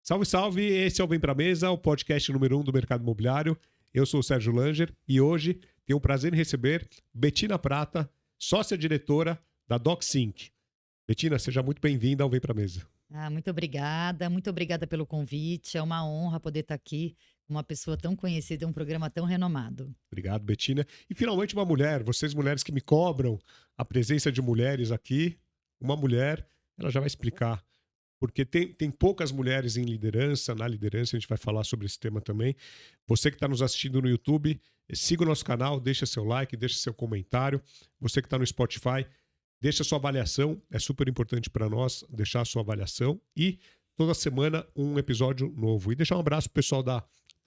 Salve, salve! Esse é o Vem Pra Mesa, o podcast número 1 do mercado imobiliário. Eu sou o Sérgio Langer e hoje tenho o prazer em receber Betina Prata, sócia-diretora da DocSync. Betina, seja muito bem-vinda ao Vem Pra Mesa. Muito obrigada pelo convite. É uma honra poder estar aqui com uma pessoa tão conhecida, um programa tão renomado. Obrigado, Betina. E finalmente uma mulher, vocês mulheres que me cobram a presença de mulheres aqui, uma mulher, ela já vai explicar. Porque tem poucas mulheres em liderança, na liderança, a gente vai falar sobre esse tema também. Você que está nos assistindo no YouTube, siga o nosso canal, deixa seu like, deixa seu comentário. Você que está no Spotify, deixa sua avaliação, é super importante para nós deixar a sua avaliação. E toda semana um episódio novo. E deixar um abraço pro pessoal da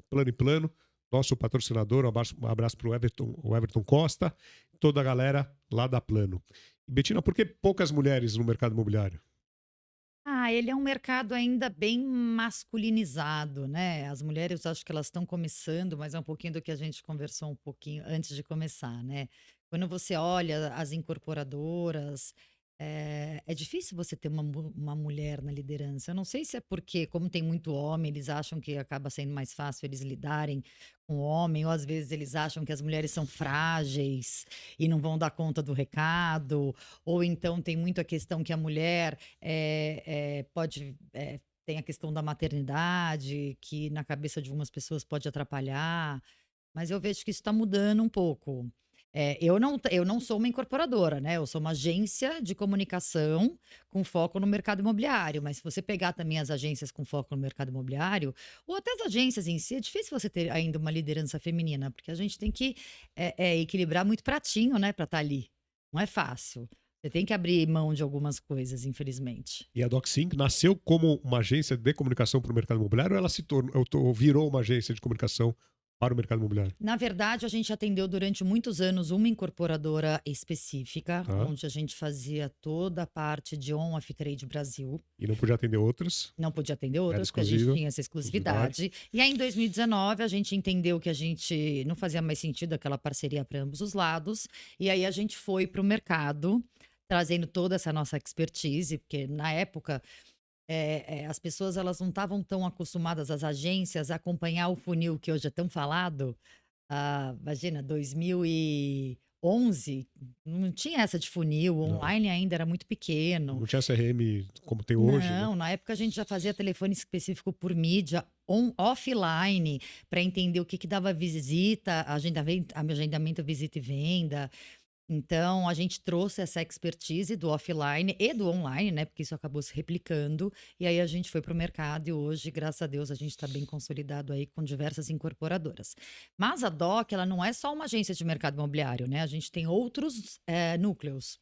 Plano e Plano, nosso patrocinador, um abraço para o Everton Costa, toda a galera lá da Plano. E Betina, por que poucas mulheres no mercado imobiliário? Ele é um mercado ainda bem masculinizado, né? As mulheres, acho que elas estão começando, mas é um pouquinho do que a gente conversou um pouquinho antes de começar, né? Quando você olha as incorporadoras, é difícil você ter uma mulher na liderança. Eu não sei se é porque, como tem muito homem, eles acham que acaba sendo mais fácil eles lidarem com o homem, ou às vezes eles acham que as mulheres são frágeis e não vão dar conta do recado, ou então tem muito a questão que a mulher pode. Tem a questão da maternidade, que na cabeça de algumas pessoas pode atrapalhar, mas eu vejo que isso está mudando um pouco. Eu não sou uma incorporadora, né? Eu sou uma agência de comunicação com foco no mercado imobiliário. Mas se você pegar também as agências com foco no mercado imobiliário, ou até as agências em si, é difícil você ter ainda uma liderança feminina, porque a gente tem que equilibrar muito pratinho, né, para estar ali. Não é fácil. Você tem que abrir mão de algumas coisas, infelizmente. E a DocSync nasceu como uma agência de comunicação para o mercado imobiliário ou ela se tornou, virou uma agência de comunicação para o mercado imobiliário? Na verdade, a gente atendeu durante muitos anos uma incorporadora específica, Tá? onde a gente fazia toda a parte de on-off trade Brasil. E não podia atender outras? Não podia atender Era outras, porque a gente exclusiva? tinha essa exclusividade. E aí, em 2019, a gente entendeu que a gente não fazia mais sentido aquela parceria para ambos os lados. E aí, a gente foi para o mercado, trazendo toda essa nossa expertise, porque na época as pessoas elas não estavam tão acostumadas, as agências, a acompanhar o funil que hoje é tão falado. Imagina, 2011, não tinha essa de funil, o Não. online ainda era muito pequeno. Não tinha CRM como tem hoje, né? Não, na época a gente já fazia telefone específico por mídia, offline, para entender o que que dava visita, agendamento, visita e venda. Então, a gente trouxe essa expertise do offline e do online, né? Porque isso acabou se replicando. E aí a gente foi para o mercado e hoje, graças a Deus, a gente está bem consolidado aí com diversas incorporadoras. Mas a DOC, ela não é só uma agência de mercado imobiliário, né? A gente tem outros núcleos.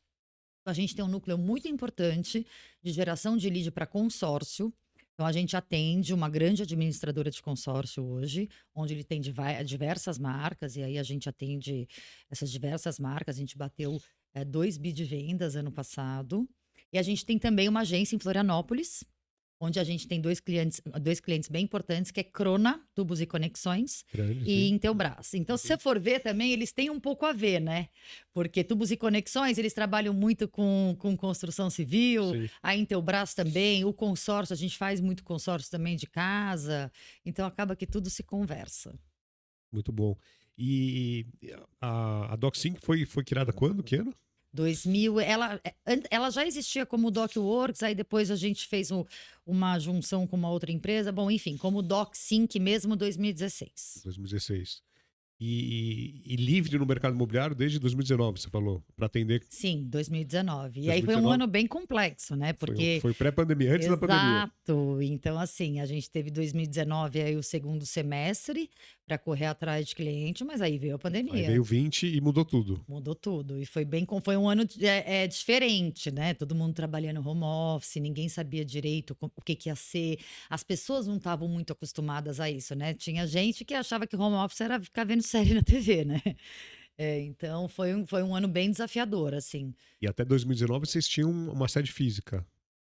A gente tem um núcleo muito importante de geração de lead para consórcio. Então, a gente atende uma grande administradora de consórcio hoje, onde ele tem diversas marcas, e aí a gente atende essas diversas marcas. A gente bateu 2 bi de vendas ano passado. E a gente tem também uma agência em Florianópolis, onde a gente tem dois clientes bem importantes, que é Crona, Tubos e Conexões, Grande, e sim. Intelbras. Então, se você for ver também, eles têm um pouco a ver, né? Porque Tubos e Conexões, eles trabalham muito com construção civil, Sim. a Intelbras também, o consórcio, a gente faz muito consórcio também de casa, então acaba que tudo se conversa. Muito bom. E a DocSync foi criada quando? Que ano? 2000, ela já existia como DocWorks, aí depois a gente fez uma junção com uma outra empresa. Bom, enfim, como DocSync mesmo, 2016. 2016. E livre no mercado imobiliário desde 2019, você falou, para atender. Sim, 2019. E aí foi um 2019 ano bem complexo, né? Porque foi pré-pandemia, antes da pandemia. exato. Então, assim, a gente teve 2019 aí o segundo semestre para correr atrás de cliente, mas aí veio a Aí pandemia. veio 20 e mudou tudo. Mudou tudo. E foi um ano diferente, né? Todo mundo trabalhando home office, ninguém sabia direito o que ia ser. As pessoas não estavam muito acostumadas a isso, né? Tinha gente que achava que home office era ficar vendo série na TV, né? Então foi um ano bem desafiador, assim. E até 2019 vocês tinham uma sede física.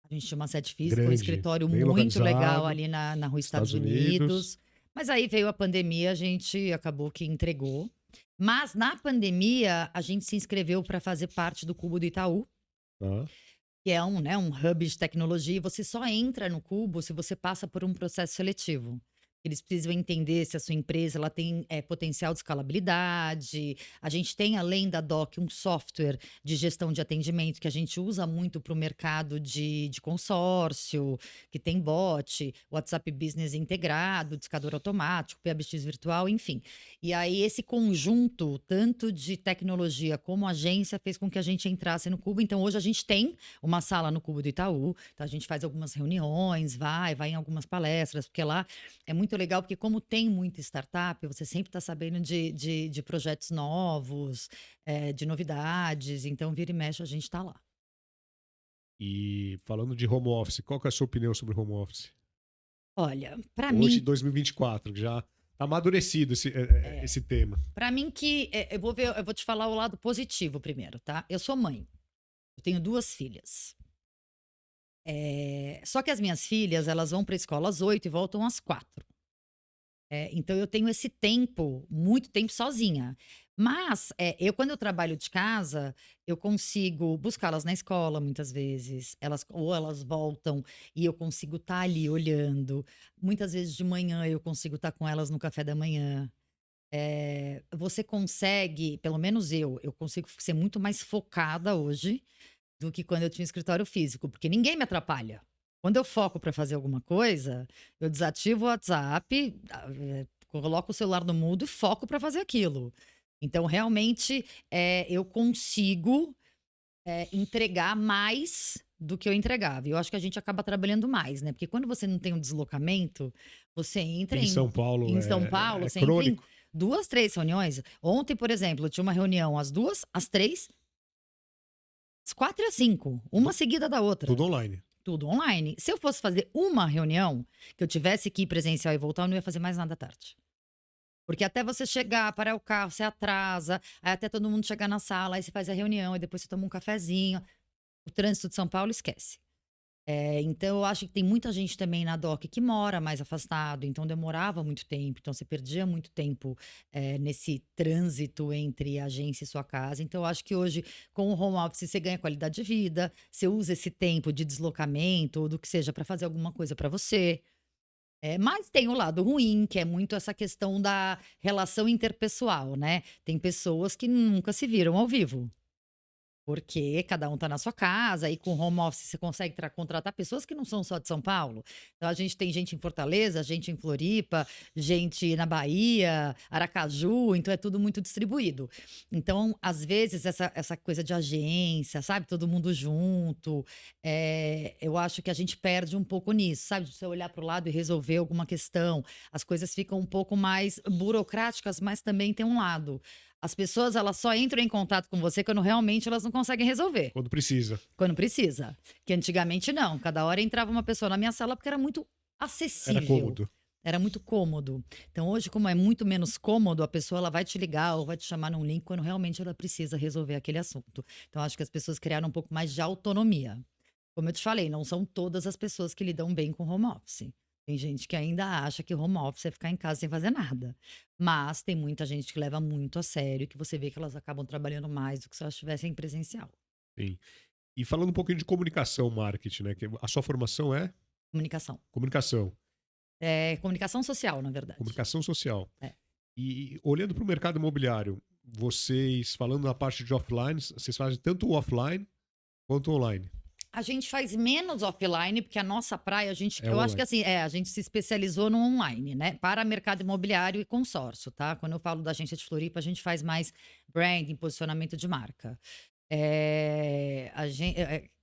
A gente tinha uma sede física, um Grande, escritório bem muito legal localizado, ali na rua Estados Estados Unidos. Mas aí veio a pandemia, a gente acabou que entregou. Mas na pandemia, a gente se inscreveu para fazer parte do Cubo do Itaú. Tá? que é um hub de tecnologia, e você só entra no Cubo se você passa por um processo seletivo. Eles precisam entender se a sua empresa ela tem potencial de escalabilidade. A gente tem, além da Doc, um software de gestão de atendimento que a gente usa muito para o mercado de consórcio, que tem bot, WhatsApp Business integrado, discador automático, PBX virtual, enfim. E aí, esse conjunto, tanto de tecnologia como agência, fez com que a gente entrasse no Cubo. Então, hoje a gente tem uma sala no Cubo do Itaú. Então, a gente faz algumas reuniões, vai em algumas palestras, porque lá é muito legal, porque como tem muita startup, você sempre está sabendo de projetos novos, de novidades. Então, vira e mexe, a gente está lá. E falando de home office, qual que é a sua opinião sobre home office? Olha, para Hoje, mim, 2024, que já tá amadurecido esse tema. eu vou te falar o lado positivo primeiro, tá? Eu sou mãe, eu tenho 2 filhas. Só que as minhas filhas, elas vão para a escola às 8 e voltam às 4. Então eu tenho esse tempo, muito tempo sozinha. Mas, quando eu trabalho de casa, eu consigo buscá-las na escola muitas vezes. Elas voltam e eu consigo estar ali olhando. Muitas vezes de manhã eu consigo estar com elas no café da manhã. Você consegue, pelo menos eu consigo ser muito mais focada hoje do que quando eu tinha um escritório físico, porque ninguém me atrapalha. Quando eu foco para fazer alguma coisa, eu desativo o WhatsApp, coloco o celular no mudo e foco para fazer aquilo. Então, realmente, eu consigo, entregar mais do que eu entregava. E eu acho que a gente acaba trabalhando mais, né? Porque quando você não tem um deslocamento, você entra Em São em, Paulo em São Paulo, é você entra em crônico, 2, 3 reuniões. Ontem, por exemplo, eu tinha uma reunião às 2, às 3, às 4 e às 5, uma tudo, seguida da outra. tudo online. Tudo online. Se eu fosse fazer uma reunião, que eu tivesse que ir presencial e voltar, eu não ia fazer mais nada à tarde. Porque até você chegar, parar o carro, você atrasa, aí até todo mundo chegar na sala, aí você faz a reunião, e depois você toma um cafezinho. O trânsito de São Paulo, esquece. Então eu acho que tem muita gente também na DOC que mora mais afastado, então demorava muito tempo, então você perdia muito tempo, nesse trânsito entre a agência e sua casa. Então eu acho que hoje, com o home office, você ganha qualidade de vida, você usa esse tempo de deslocamento ou do que seja para fazer alguma coisa para você. Mas tem o lado ruim, que é muito essa questão da relação interpessoal, né? Tem pessoas que nunca se viram ao vivo. Porque cada um tá na sua casa e com home office você consegue contratar pessoas que não são só de São Paulo. Então a gente tem gente em Fortaleza, gente em Floripa, gente na Bahia, Aracaju, então é tudo muito distribuído. Então, às vezes, essa coisa de agência, sabe? Todo mundo junto, eu acho que a gente perde um pouco nisso, sabe? De você olhar para o lado e resolver alguma questão. As coisas ficam um pouco mais burocráticas, mas também tem um lado. As pessoas, elas só entram em contato com você quando realmente elas não conseguem resolver, Quando precisa. quando precisa. Que antigamente não, cada hora entrava uma pessoa na minha sala porque era muito Era acessível, cômodo. era muito cômodo. Então hoje, como é muito menos cômodo, a pessoa ela vai te ligar ou vai te chamar num link quando realmente ela precisa resolver aquele assunto. Então acho que as pessoas criaram um pouco mais de autonomia. Como eu te falei, não são todas as pessoas que lidam bem com home office. Tem gente que ainda acha que home office é ficar em casa sem fazer nada. Mas tem muita gente que leva muito a sério, que você vê que elas acabam trabalhando mais do que se elas estivessem presencial. Sim. E falando um pouquinho de comunicação, marketing, né? Que a sua formação é Comunicação. comunicação, Comunicação social, na verdade. comunicação social. É. E olhando para o mercado imobiliário, vocês, falando na parte de offline, vocês fazem tanto o offline quanto o online. A gente faz menos offline, porque a nossa praia, É eu acho que online. assim, a gente se especializou no online, né? Para mercado imobiliário e consórcio, tá? Quando eu falo da agência de Floripa, a gente faz mais branding, posicionamento de marca. O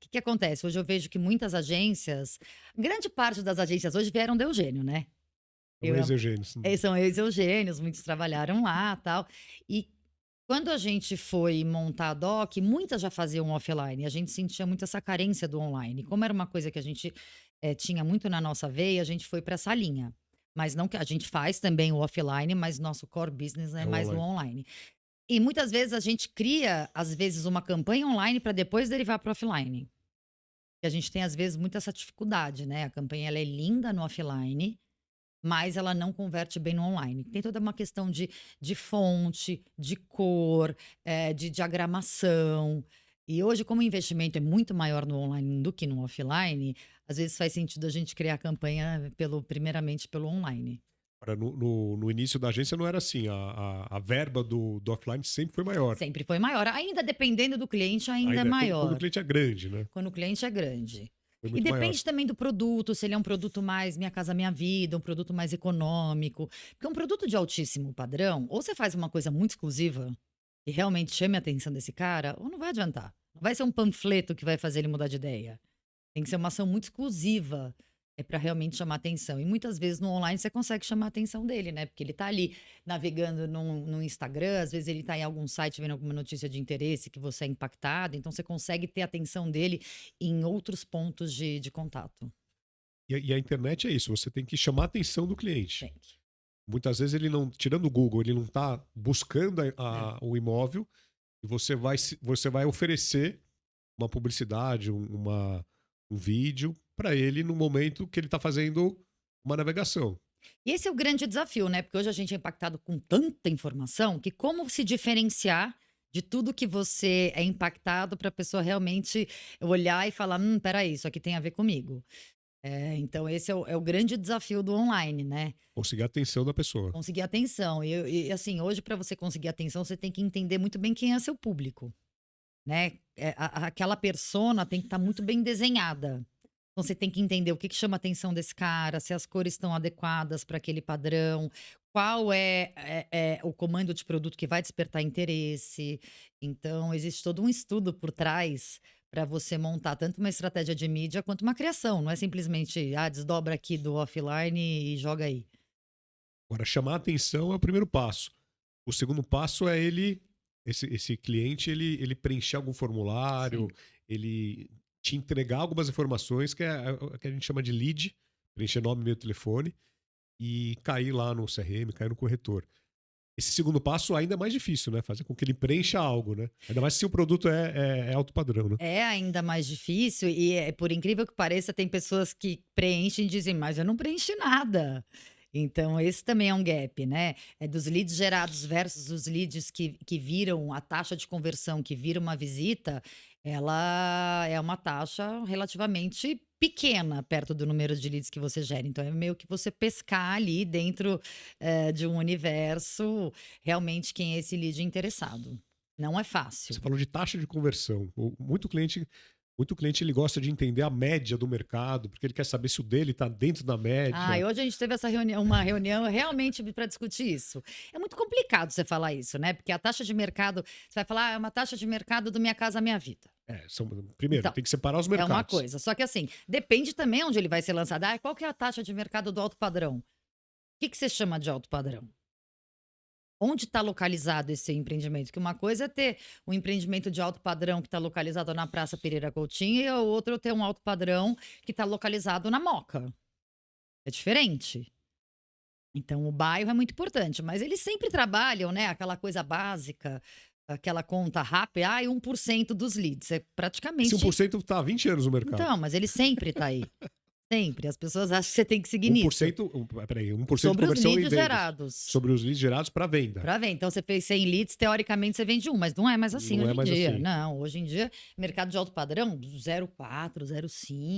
que que acontece? Hoje eu vejo que muitas agências, grande parte das agências hoje vieram da Eugênio, né? São Eu, ex-eugênios. são ex-Eugênios, muitos trabalharam lá, tal. E quando a gente foi montar a doc, muitas já faziam offline, e a gente sentia muito essa carência do online. Como era uma coisa que a gente, tinha muito na nossa veia, a gente foi para essa linha. Mas não que a gente faz também o offline, mas nosso core business é É o mais o online. online. E muitas vezes a gente cria, às vezes, uma campanha online para depois derivar para offline. E a gente tem, às vezes, muito essa dificuldade, né? A campanha ela é linda no offline, mas ela não converte bem no online. Tem toda uma questão de fonte, de cor, de diagramação. E hoje, como o investimento é muito maior no online do que no offline, às vezes faz sentido a gente criar a campanha primeiramente pelo online. Agora, no início da agência não era assim. A verba do offline sempre foi maior. Sempre foi maior. Ainda dependendo do cliente, ainda é Ainda quando o maior. cliente é grande, né? Quando o cliente é grande. Foi E muito maior. depende também do produto, se ele é um produto mais Minha Casa Minha Vida, um produto mais econômico. Porque um produto de altíssimo padrão, ou você faz uma coisa muito exclusiva e realmente chame a atenção desse cara, ou não vai adiantar. Não vai ser um panfleto que vai fazer ele mudar de ideia. Tem que ser uma ação muito exclusiva. É para realmente chamar atenção. E muitas vezes no online você consegue chamar a atenção dele, né? Porque ele tá ali navegando no Instagram, às vezes ele tá em algum site vendo alguma notícia de interesse que você é impactado, então você consegue ter a atenção dele em outros pontos de contato. E a internet é isso, você tem que chamar a atenção do cliente. Tem que. Muitas vezes ele não, tirando o Google, ele não está buscando É. o imóvel e você vai oferecer uma publicidade, um vídeo para ele no momento que ele está fazendo uma navegação. E esse é o grande desafio, né? Porque hoje a gente é impactado com tanta informação que como se diferenciar de tudo que você é impactado para a pessoa realmente olhar e falar: peraí, isso aqui tem a ver comigo. Então esse é o grande desafio do online, né? Conseguir a atenção da pessoa. Conseguir atenção. E, assim, hoje para você conseguir atenção, você tem que entender muito bem quem é seu público, né? Aquela persona tem que estar muito bem desenhada. Então você tem que entender o que chama a atenção desse cara, se as cores estão adequadas para aquele padrão, qual é o comando de produto que vai despertar interesse. Então existe todo um estudo por trás para você montar tanto uma estratégia de mídia quanto uma criação. Não é simplesmente, desdobra aqui do offline e joga aí. Agora, chamar a atenção é o primeiro passo. O segundo passo é esse cliente, ele preencher algum formulário, Sim. ele te entregar algumas informações é o que a gente chama de lead, preencher nome, e-mail, telefone e cair lá no CRM, cair no corretor. Esse segundo passo ainda é mais difícil, né? Fazer com que ele preencha algo, né? Ainda mais se o produto é alto padrão, né? É ainda mais difícil e, por incrível que pareça, tem pessoas que preenchem e dizem: "Mas eu não preenchi nada". Então esse também é um gap, né. É dos leads gerados versus os leads que viram a taxa de conversão, que vira uma visita, ela é uma taxa relativamente pequena perto do número de leads que você gera. Então é meio que você pescar ali dentro, de um universo, realmente quem é esse lead interessado. Não é Você fácil. falou de taxa de conversão. Muito cliente ele gosta de entender a média do mercado, porque ele quer saber se o dele está dentro da Ah, e média. hoje a gente teve uma reunião realmente para discutir isso. É muito complicado você falar isso, né? Porque a taxa de mercado, você vai falar, é uma taxa de mercado do Minha Casa Minha Vida. Primeiro, Então, tem que separar os é uma mercados. coisa. Só que assim, depende também onde ele vai ser lançado. Qual que é a taxa de mercado do alto padrão? O que você chama de alto padrão? Onde está localizado esse empreendimento? Que uma coisa é ter um empreendimento de alto padrão que está localizado na Praça Pereira Coutinho e o outro é ter um alto padrão que está localizado na Moca. É diferente. Então o bairro é muito importante, mas eles sempre trabalham, né, aquela coisa básica, aquela conta rápida, 1% dos leads, é Esse praticamente 1% está há 20 anos no mercado. então, mas ele sempre tá aí, sempre, as pessoas acham que você tem que seguir nisso, 1%, peraí, 1% de sobre os conversão em leads vendas. gerados, Sobre os leads gerados para venda. para ver, então você fez 100 leads, teoricamente você vende 1, mas não é mais assim Não é hoje em mais dia, assim. não, hoje em dia, mercado de alto padrão, 0,4,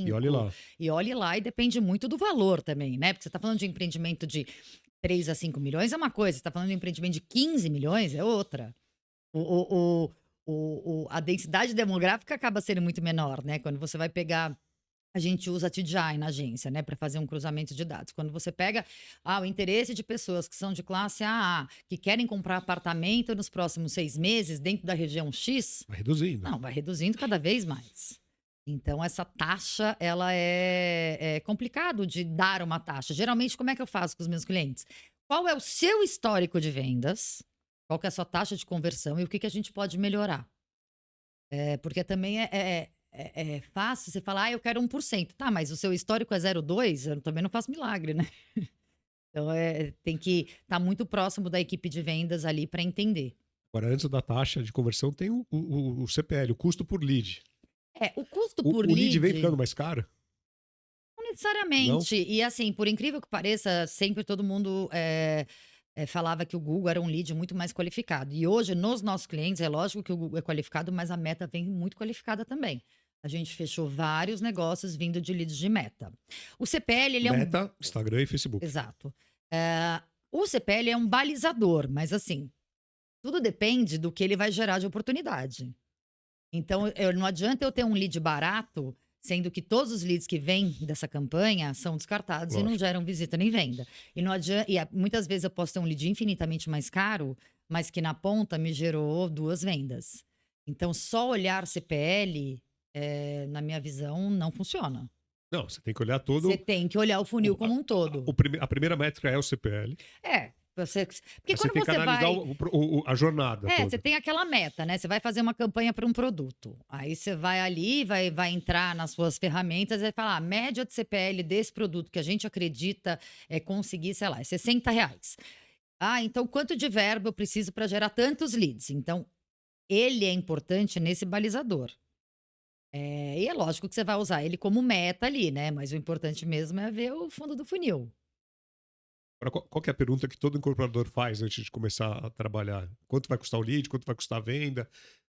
E olhe 0,5, lá. e olhe lá e depende muito do valor também, né, porque você tá falando de empreendimento de 3 a 5 milhões é uma coisa, você tá falando de empreendimento de 15 milhões é outra. A densidade demográfica acaba sendo muito menor, né? Quando você vai pegar. A gente usa a TGI na agência, né, para fazer um cruzamento de dados. Quando você pega o interesse de pessoas que são de classe AA, que querem comprar apartamento nos próximos 6 meses dentro da região X, Vai reduzindo. não, vai reduzindo cada vez mais. Então, essa taxa, ela é complicado de dar uma taxa. Geralmente, como é que eu faço com os meus clientes? Qual é o seu histórico de vendas? Qual que é a sua taxa de conversão e o que a gente pode melhorar? Porque também é fácil você falar, eu quero 1%. Tá, mas o seu histórico é 0,2, eu também não faço milagre, né? Então, tem que estar muito próximo da equipe de vendas ali para entender. Agora, antes da taxa de conversão, tem o CPL, o custo por lead. O custo por O lead vem lead. ficando mais caro? Não Não? necessariamente. E assim, por incrível que pareça, sempre todo mundo falava que o Google era um lead muito mais qualificado. E hoje, nos nossos clientes, é lógico que o Google é qualificado, mas a Meta vem muito qualificada também. A gente fechou vários negócios vindo de leads de Meta. O CPL, ele é um. Meta, Instagram e Facebook. Exato. O CPL é um balizador, mas assim, tudo depende do que ele vai gerar de oportunidade. Então, não adianta eu ter um lead barato, sendo que todos os leads que vêm dessa campanha são descartados e não Lógico. geram visita nem venda. E não adianta, muitas vezes eu posso ter um lead infinitamente mais caro, mas que na ponta me gerou 2 vendas. Então, só olhar CPL, na minha visão, não funciona. Não, você tem que olhar Você todo. tem que olhar o funil como um todo. A primeira métrica é o CPL. Porque Mas você quando tem que você analisar vai. a jornada Você toda. tem aquela meta, né? Você vai fazer uma campanha para um produto. Aí você vai ali, vai entrar nas suas ferramentas e vai falar: a média de CPL desse produto que a gente acredita é conseguir, sei lá, é R$ 60. Então quanto de verba eu preciso para gerar tantos leads? Então, ele é importante nesse balizador. E é lógico que você vai usar ele como meta ali, né? Mas o importante mesmo é ver o fundo do funil. Agora, qual que é a pergunta que todo incorporador faz antes de começar a trabalhar? Quanto vai custar o lead? Quanto vai custar a venda?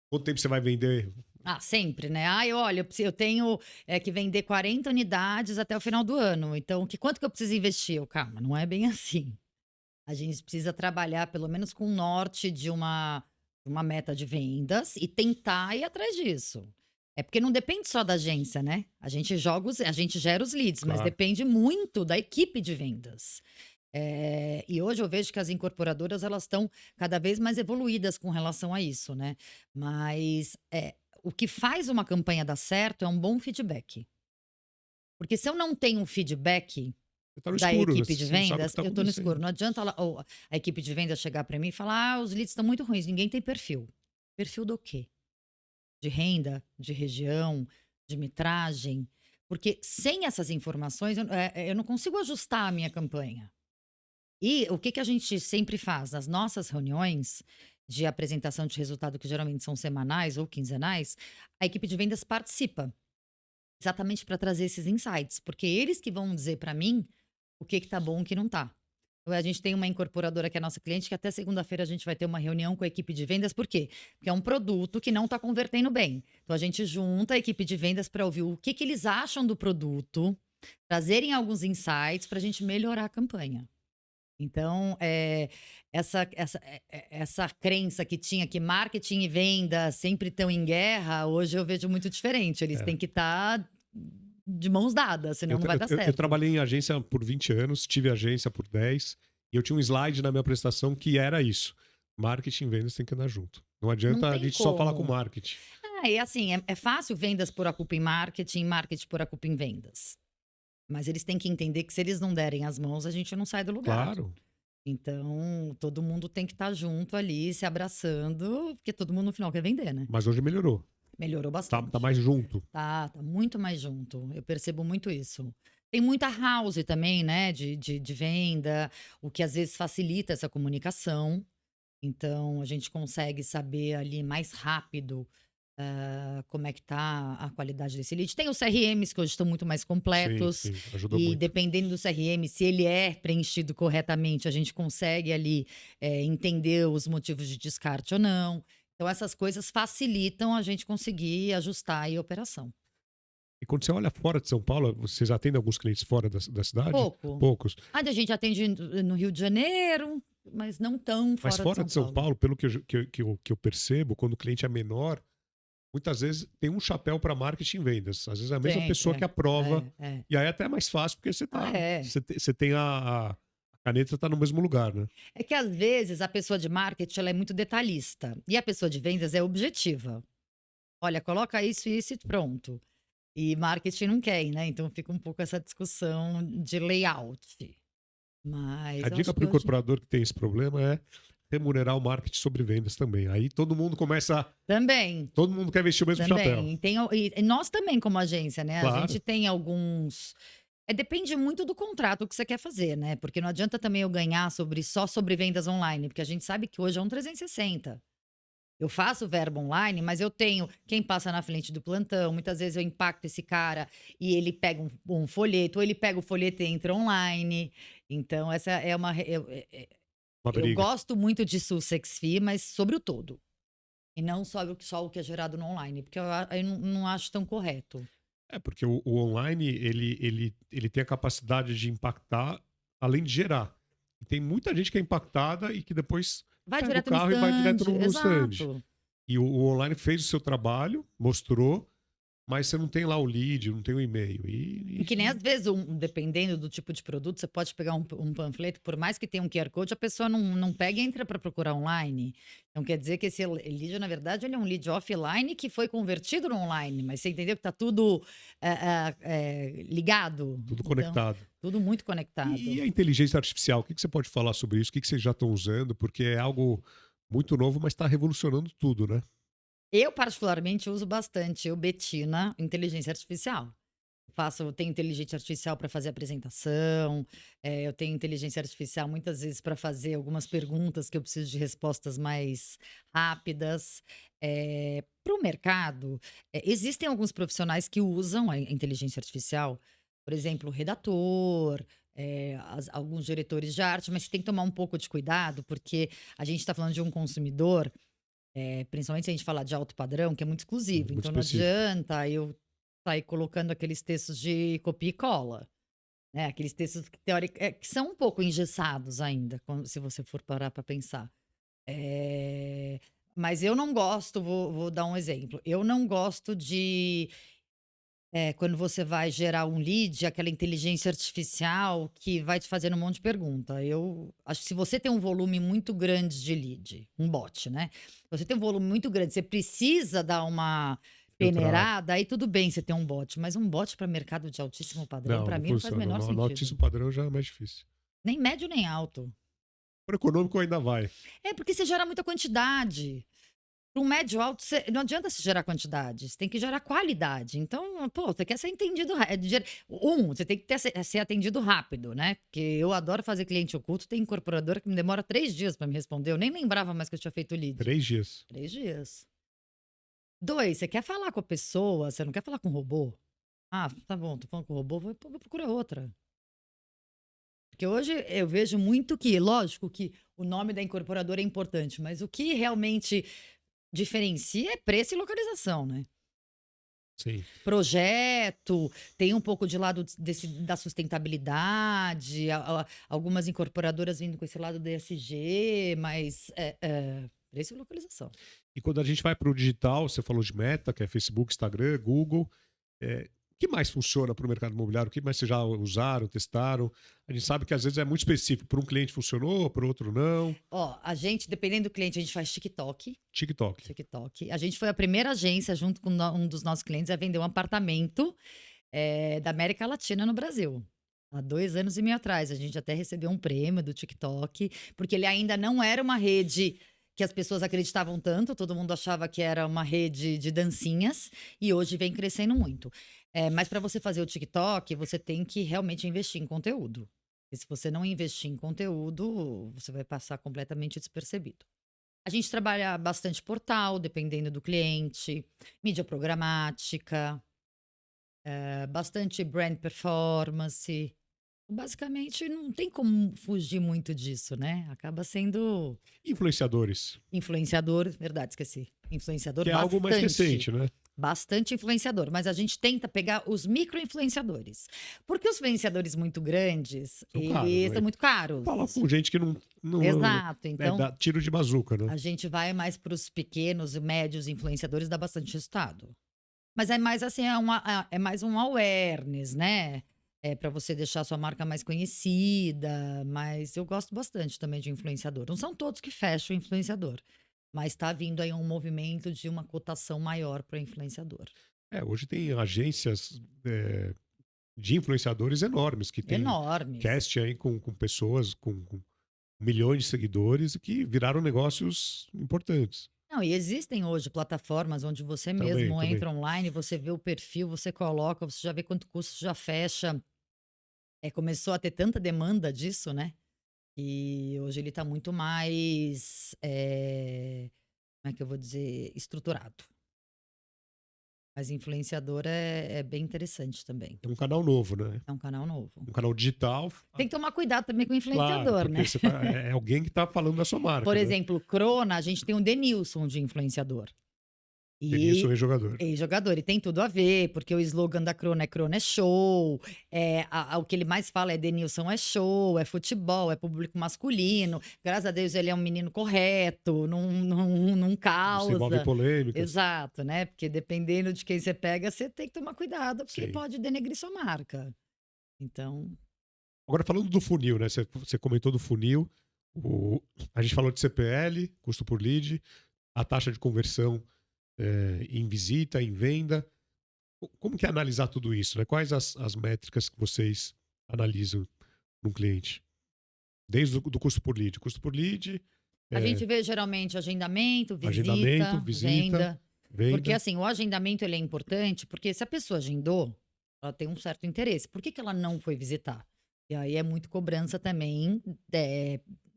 Quanto tempo você vai vender? Sempre, né? Olha, eu tenho que vender 40 unidades até o final do ano. Então, quanto que eu preciso investir? Calma, não é bem assim. A gente precisa trabalhar pelo menos com o norte de uma meta de vendas e tentar ir atrás disso. É porque não depende só da agência, né? A gente gera os leads, mas Claro. depende muito da equipe de vendas. E hoje eu vejo que as incorporadoras elas estão cada vez mais evoluídas com relação a isso, né? Mas o que faz uma campanha dar certo é um bom feedback. Porque se eu não tenho um feedback Você tá no da escuro, né? equipe de Você não sabe o que vendas, está eu tô no acontecendo. escuro. Não adianta a equipe de vendas chegar para mim e falar: os leads estão muito ruins, ninguém tem perfil. Perfil do quê? De renda, de região, de metragem? Porque sem essas informações, eu não consigo ajustar a minha campanha. E o que a gente sempre faz? Nas nossas reuniões de apresentação de resultado, que geralmente são semanais ou quinzenais, a equipe de vendas participa, exatamente para trazer esses insights, porque eles que vão dizer para mim o que tá bom e o que não tá. Então, a gente tem uma incorporadora que é nossa cliente, que até segunda-feira a gente vai ter uma reunião com a equipe de vendas, por quê? Porque é um produto que não está convertendo bem. Então, a gente junta a equipe de vendas para ouvir o que eles acham do produto, trazerem alguns insights para a gente melhorar a campanha. Então, essa crença que tinha que marketing e venda sempre estão em guerra, hoje eu vejo muito diferente. Eles É. têm que estar de mãos dadas, senão Eu, não tra- vai eu- dar eu- eu certo. trabalhei em agência por 20 anos, tive agência por 10, e eu tinha um slide na minha apresentação que era isso. Marketing e vendas tem que andar junto. Não Não adianta a tem gente só falar com como. marketing. E assim, é fácil vendas pôr a culpa em marketing, marketing pôr a culpa em vendas. Mas eles têm que entender que se eles não derem as mãos, a gente não sai do lugar. Claro, Então, todo mundo tem que estar junto ali, se abraçando, porque todo mundo no final quer vender, né? mas hoje melhorou. Melhorou Tá bastante. mais junto. Tá muito mais junto. Eu percebo muito isso. Tem muita house também, né, de venda, o que às vezes facilita essa comunicação. Então, a gente consegue saber ali mais rápido como é que tá a qualidade desse lead. Tem os CRMs que hoje estão muito mais Sim, completos. sim, ajudou E muito. dependendo do CRM, se ele é preenchido corretamente, a gente consegue ali entender os motivos de descarte ou não. Então, essas coisas facilitam a gente conseguir ajustar aí a operação. E quando você olha fora de São Paulo, vocês atendem alguns clientes fora da cidade? Pouco. Poucos. A gente atende no Rio de Janeiro, mas não tão Mas fora de fora São de São Paulo. Paulo, pelo que eu percebo, quando o cliente é menor, muitas vezes tem um chapéu para marketing e vendas. Às vezes é a mesma Sempre, pessoa que aprova. é. E aí é até mais fácil, porque É. você tem a caneta tá no mesmo lugar, né? É que às vezes a pessoa de marketing ela é muito detalhista e a pessoa de vendas é objetiva. Olha, coloca isso e pronto. E marketing não quer, né? Então fica um pouco essa discussão de layout. A Mas eu dica acho para que o hoje incorporador que tem esse problema é remunerar o marketing sobre vendas também. Aí todo mundo começa. também. Todo mundo quer vestir o mesmo chapéu. Também. E nós também, como agência, né? A Claro. gente tem alguns. Depende muito do contrato que você quer fazer, né? Porque não adianta também eu ganhar só sobre vendas online, porque a gente sabe que hoje é um 360. Eu faço verba online, mas eu tenho quem passa na frente do plantão. Muitas vezes eu impacto esse cara e ele pega um folheto, ou ele pega o folheto e entra online. Então, essa é uma. Uma Eu briga. gosto muito de Sussex Fee, mas sobre o todo. E não só o que é gerado no online, porque eu não acho tão correto. É, porque o online, ele tem a capacidade de impactar, além de gerar. E tem muita gente que é impactada e que depois Vai pega o direto no carro e vai direto stand, no stand. exato. E o online fez o seu trabalho, mostrou, mas você não tem lá o lead, não tem o e-mail. E que nem às vezes, dependendo do tipo de produto, você pode pegar um panfleto, por mais que tenha um QR Code, a pessoa não pega e entra para procurar online. Então quer dizer que esse lead, na verdade, ele é um lead offline que foi convertido no online, mas você entendeu que está tudo ligado? tudo Então, conectado. tudo muito E conectado. a inteligência artificial, o que você pode falar sobre isso? O que vocês já estão usando? Porque é algo muito novo, mas está revolucionando tudo, né? Eu, particularmente, uso bastante o Betina, inteligência artificial. Eu tenho inteligência artificial para fazer apresentação, eu tenho inteligência artificial muitas vezes para fazer algumas perguntas que eu preciso de respostas mais rápidas. Para o mercado, existem alguns profissionais que usam a inteligência artificial, por exemplo, o redator, alguns diretores de arte, mas você tem que tomar um pouco de cuidado, porque a gente está falando de um consumidor, principalmente se a gente falar de alto padrão, que é muito exclusivo. Muito Então não específico. adianta eu sair colocando aqueles textos de copia e cola, né? Aqueles textos que são um pouco engessados ainda, se você for parar para pensar. Mas eu não gosto, vou dar um exemplo. Eu não gosto de quando você vai gerar um lead, aquela inteligência artificial que vai te fazendo um monte de pergunta. Eu acho que se você tem um volume muito grande de lead, um bot, né? Se você tem um volume muito grande, você precisa dar uma Filtrar. peneirada, aí tudo bem você ter um bot, mas um bot para mercado de altíssimo padrão, Não, para não mim não faz o funciona. menor No sentido. altíssimo padrão já é mais difícil. Nem médio nem alto. Para econômico ainda vai. É porque você gera muita quantidade. Para um médio alto, não adianta se gerar quantidade, você tem que gerar qualidade. Então, pô, você quer ser entendido. Você tem que ser atendido rápido, né? Porque eu adoro fazer cliente oculto. Tem incorporadora que me demora 3 dias para me responder. Eu nem lembrava mais que eu tinha feito lead. 3 dias. 3 dias. Dois, você quer falar com a pessoa, você não quer falar com o robô? Ah, tá bom, tô falando com o robô, vou procurar outra. Porque hoje eu vejo muito que, lógico que o nome da incorporadora é importante, mas o que realmente diferencia é preço e localização, né? Sim. Projeto, tem um pouco de lado da sustentabilidade, algumas incorporadoras vindo com esse lado do ESG, mas preço e localização. E quando a gente vai para o digital, você falou de Meta, que é Facebook, Instagram, Google. O que mais funciona para o mercado imobiliário? O que mais vocês já usaram, testaram? A gente sabe que às vezes é muito específico. Para um cliente funcionou, para o outro não. Ó, a gente, dependendo do cliente, a gente faz TikTok. TikTok. TikTok. A gente foi a primeira agência, junto com um dos nossos clientes, a vender um apartamento da América Latina no Brasil. Há 2 anos e meio atrás. A gente até recebeu um prêmio do TikTok, porque ele ainda não era uma rede que as pessoas acreditavam tanto, todo mundo achava que era uma rede de dancinhas, e hoje vem crescendo muito. Mas para você fazer o TikTok, você tem que realmente investir em conteúdo. E se você não investir em conteúdo, você vai passar completamente despercebido. A gente trabalha bastante portal, dependendo do cliente, mídia programática, bastante brand performance. Basicamente, não tem como fugir muito disso, né? Acaba sendo Influenciadores, influenciador, verdade, esqueci. Influenciador que é algo mais bastante. recente, né? Bastante influenciador, mas a gente tenta pegar os micro-influenciadores. Porque os influenciadores muito grandes, São caros, eles né? são muito Fala caros. com gente que não Exato. Então, dá tiro de bazuca, né? a gente vai mais para os pequenos e médios influenciadores, dá bastante resultado. Mas é mais assim, é mais um awareness, né? É para você deixar a sua marca mais conhecida, mas eu gosto bastante também de influenciador. Não são todos que fecham influenciador, mas tá vindo aí um movimento de uma cotação maior para influenciador. Hoje tem agências de influenciadores enormes que tem Enormes. cast aí com pessoas com milhões de seguidores e que viraram negócios importantes. Não, e existem hoje plataformas onde você Também, mesmo também. entra online, você vê o perfil, você coloca, você já vê quanto custa, já fecha. Começou a ter tanta demanda disso, né? E hoje ele tá muito mais, como é que eu vou dizer, estruturado. Mas influenciador é bem interessante também. É um canal novo, né? É um canal novo. Um canal digital. Tem que tomar cuidado também com o Claro, influenciador, porque né? você é alguém que tá falando da sua marca, Por né? exemplo, o Crona, a gente tem o Denilson de influenciador. Denilson E é jogador. ex-jogador, e tem tudo a ver, porque o slogan da Crona é show, o que ele mais fala é Denilson é show, é futebol, é público masculino. Graças a Deus ele é um menino correto, não Não se envolve em causa. polêmicas. Exato, né? Porque dependendo de quem você pega, você tem que tomar cuidado, porque Sim. pode denegrir sua marca. Então, Agora, falando do funil, né? Você comentou do funil. A gente falou de CPL, custo por lead, a taxa de conversão em visita, em venda. Como que é analisar tudo isso, né? Quais as métricas que vocês analisam num cliente? Desde o do custo por lead. Custo por lead, a gente vê geralmente agendamento, agendamento, visita, visita, venda. Porque venda. assim, o agendamento ele é importante, porque se a pessoa agendou, ela tem um certo interesse. Por que que ela não foi visitar? E aí é muito cobrança também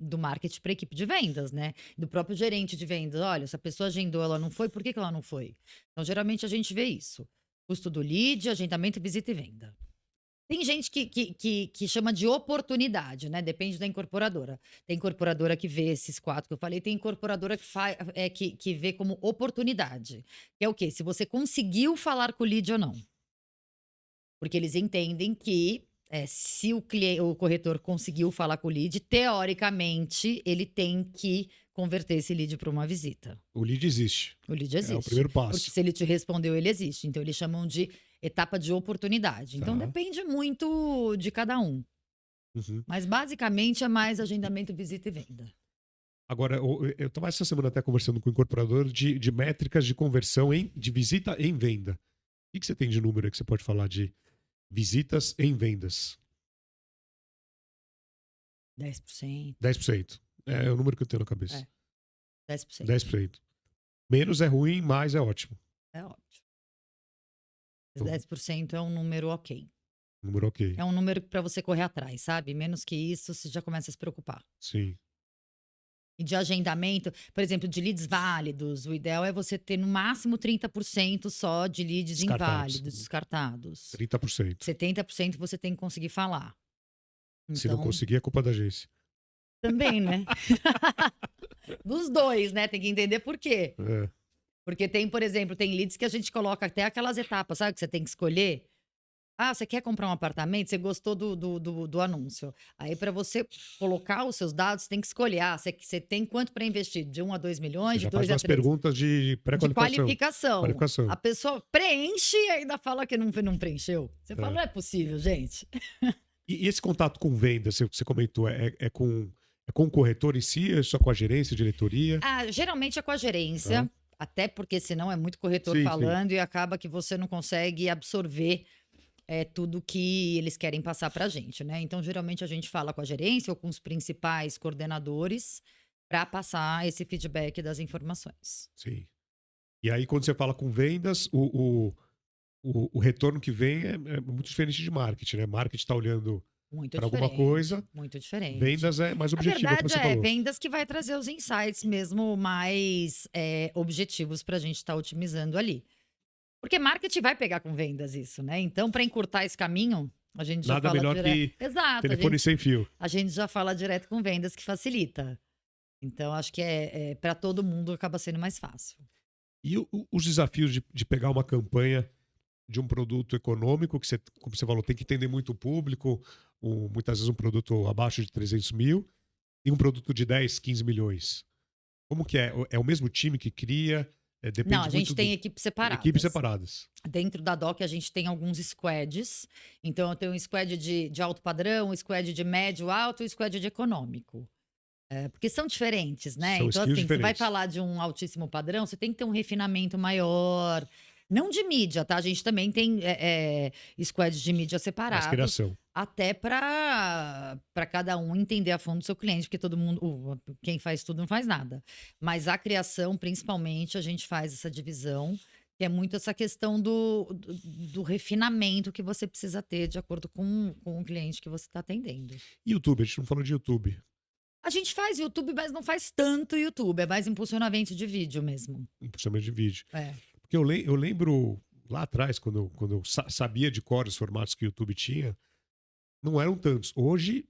do marketing para a equipe de vendas, né? Do próprio gerente de vendas. Olha, se a pessoa agendou, ela não foi, por que que ela não foi? Então, geralmente a gente vê isso. Custo do lead, agendamento, visita e venda. Tem gente que chama de oportunidade, né? Depende da incorporadora. Tem incorporadora que vê esses 4 que eu falei, tem incorporadora que vê como oportunidade. Que é o quê? Se você conseguiu falar com o lead ou não. Porque eles entendem que se o corretor conseguiu falar com o lead, teoricamente, ele tem que converter esse lead para uma visita. O lead existe. O lead É o existe. primeiro Porque passo. se ele te respondeu, ele existe. Então, eles chamam de etapa de oportunidade. Então, Tá. depende muito de cada um. Uhum. Mas, basicamente, é mais agendamento, visita e venda. Agora, eu estava essa semana até conversando com o incorporador de métricas de conversão de visita em venda. O que você tem de número aí que você pode falar de visitas em vendas? 10%. 10%. É o número que eu tenho na cabeça. 10%. 10%. Menos é ruim, mais é ótimo. É ótimo. Os 10% é um número ok. Número ok. É um número para você correr atrás, sabe? Menos que isso, você já começa a se preocupar. Sim. E de agendamento, por exemplo, de leads válidos, o ideal é você ter no máximo 30% só de leads Descartados. inválidos, descartados. 30%. 70% você tem que conseguir falar. Se não Então, conseguir, é culpa da agência. também, né? Dos dois, né? Tem que entender por quê. É. Porque tem, por exemplo, tem leads que a gente coloca até aquelas etapas, sabe? Que você tem que escolher. Ah, você quer comprar um apartamento? Você gostou do anúncio. Aí, para você colocar os seus dados, você tem que escolher. Ah, você tem quanto para investir? De 1 a 2 Você milhões, de já 2 faz a umas 3. perguntas de De pré-qualificação. qualificação. A Qualificação. pessoa preenche e ainda fala que não preencheu. Você fala, É. não é possível, gente. E esse contato com venda, você comentou, é com o corretor em si, é só com a gerência, diretoria? Ah, geralmente é com a gerência, até porque senão é muito corretor Sim, sim. falando e acaba que você não consegue absorver tudo que eles querem passar pra gente, né? Então, geralmente a gente fala com a gerência ou com os principais coordenadores para passar esse feedback das informações. Sim. E aí, quando você fala com vendas, o retorno que vem é muito diferente de marketing, né? Marketing está olhando Muito para alguma diferente. coisa, Muito diferente. vendas é mais A objetivo, como verdade você falou. vendas que vai trazer os insights mesmo mais objetivos para a gente estar otimizando ali. Porque marketing vai pegar com vendas isso, né? Então, para encurtar esse caminho, a gente já Nada fala melhor direto. que Exato, telefone sem fio. a gente já fala direto com vendas que facilita. Então, acho que para todo mundo acaba sendo mais fácil. E os desafios de pegar uma campanha de um produto econômico, que você, como você falou, tem que entender muito o público, muitas vezes um produto abaixo de 300 mil, e um produto de 10, 15 milhões. Como que é? É o mesmo time que cria? Depende Não, a gente muito tem equipes separadas. equipes separadas. Dentro da DOC, a gente tem alguns squads. Então, eu tenho um squad de alto padrão, um squad de médio alto e um squad de econômico. Porque são diferentes, né? São Então, skills assim, você vai diferentes. falar de um altíssimo padrão, você tem que ter um refinamento maior. Não de mídia, tá? A gente também tem squads de mídia Mais separados. criação. Até para cada um entender a fundo do seu cliente, porque todo mundo, quem faz tudo não faz nada. Mas a criação, principalmente, a gente faz essa divisão, que é muito essa questão do refinamento que você precisa ter de acordo com o cliente que você está atendendo. E YouTube? A gente não falou de YouTube. A gente faz YouTube, mas não faz tanto YouTube, é mais impulsionamento de vídeo mesmo. Impulsionamento de vídeo. É. Porque eu lembro, lá atrás, quando eu sabia de cor os formatos que o YouTube tinha, não eram tantos. Hoje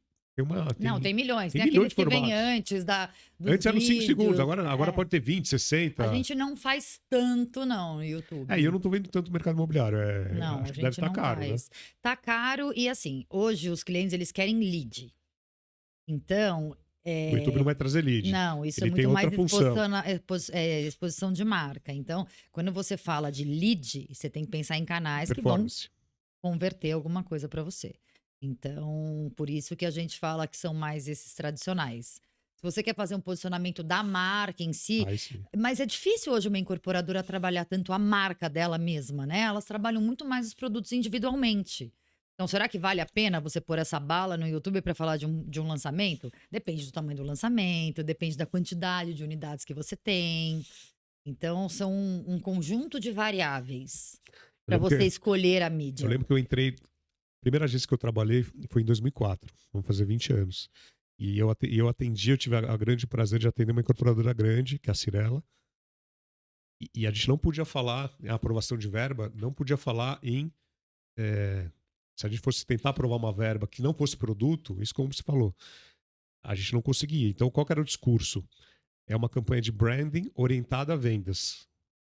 Não, tem milhões. tem Tem milhões aqueles de que vêm formatos. antes dos Antes eram 5 segundos, vídeos. agora pode ter 20, A 60. gente não faz tanto, não, no E eu YouTube. não tô vendo tanto o mercado imobiliário. Não, a Acho que deve gente estar não caro, né? faz. Tá caro e assim, hoje os clientes eles querem lead. Então, O YouTube não vai trazer lead. não, isso é Ele tem muito outra mais função. exposição de marca. Então, quando você fala de lead, você tem que pensar em canais que vão Performance. converter alguma coisa para você. Então, por isso que a gente fala que são mais esses tradicionais. Se você quer fazer um posicionamento da marca em si, Aí sim. mas é difícil hoje uma incorporadora trabalhar tanto a marca dela mesma, né? Elas trabalham muito mais os produtos individualmente. Então, será que vale a pena você pôr essa bala no YouTube para falar de um lançamento? Depende do tamanho do lançamento, depende da quantidade de unidades que você tem. Então, são um conjunto de variáveis Eu para lembro você que, escolher a eu mídia. lembro que eu entrei. Primeira vez que eu trabalhei foi em 2004. Vamos fazer 20 anos. E eu atendi, eu tive a grande prazer de atender uma incorporadora grande, que é a Cirela. E a gente não podia falar, a aprovação de verba, não podia falar em. Se a gente fosse tentar aprovar uma verba que não fosse produto, isso como você falou, a gente não conseguia. Então, qual que era o discurso? É uma campanha de branding orientada a vendas.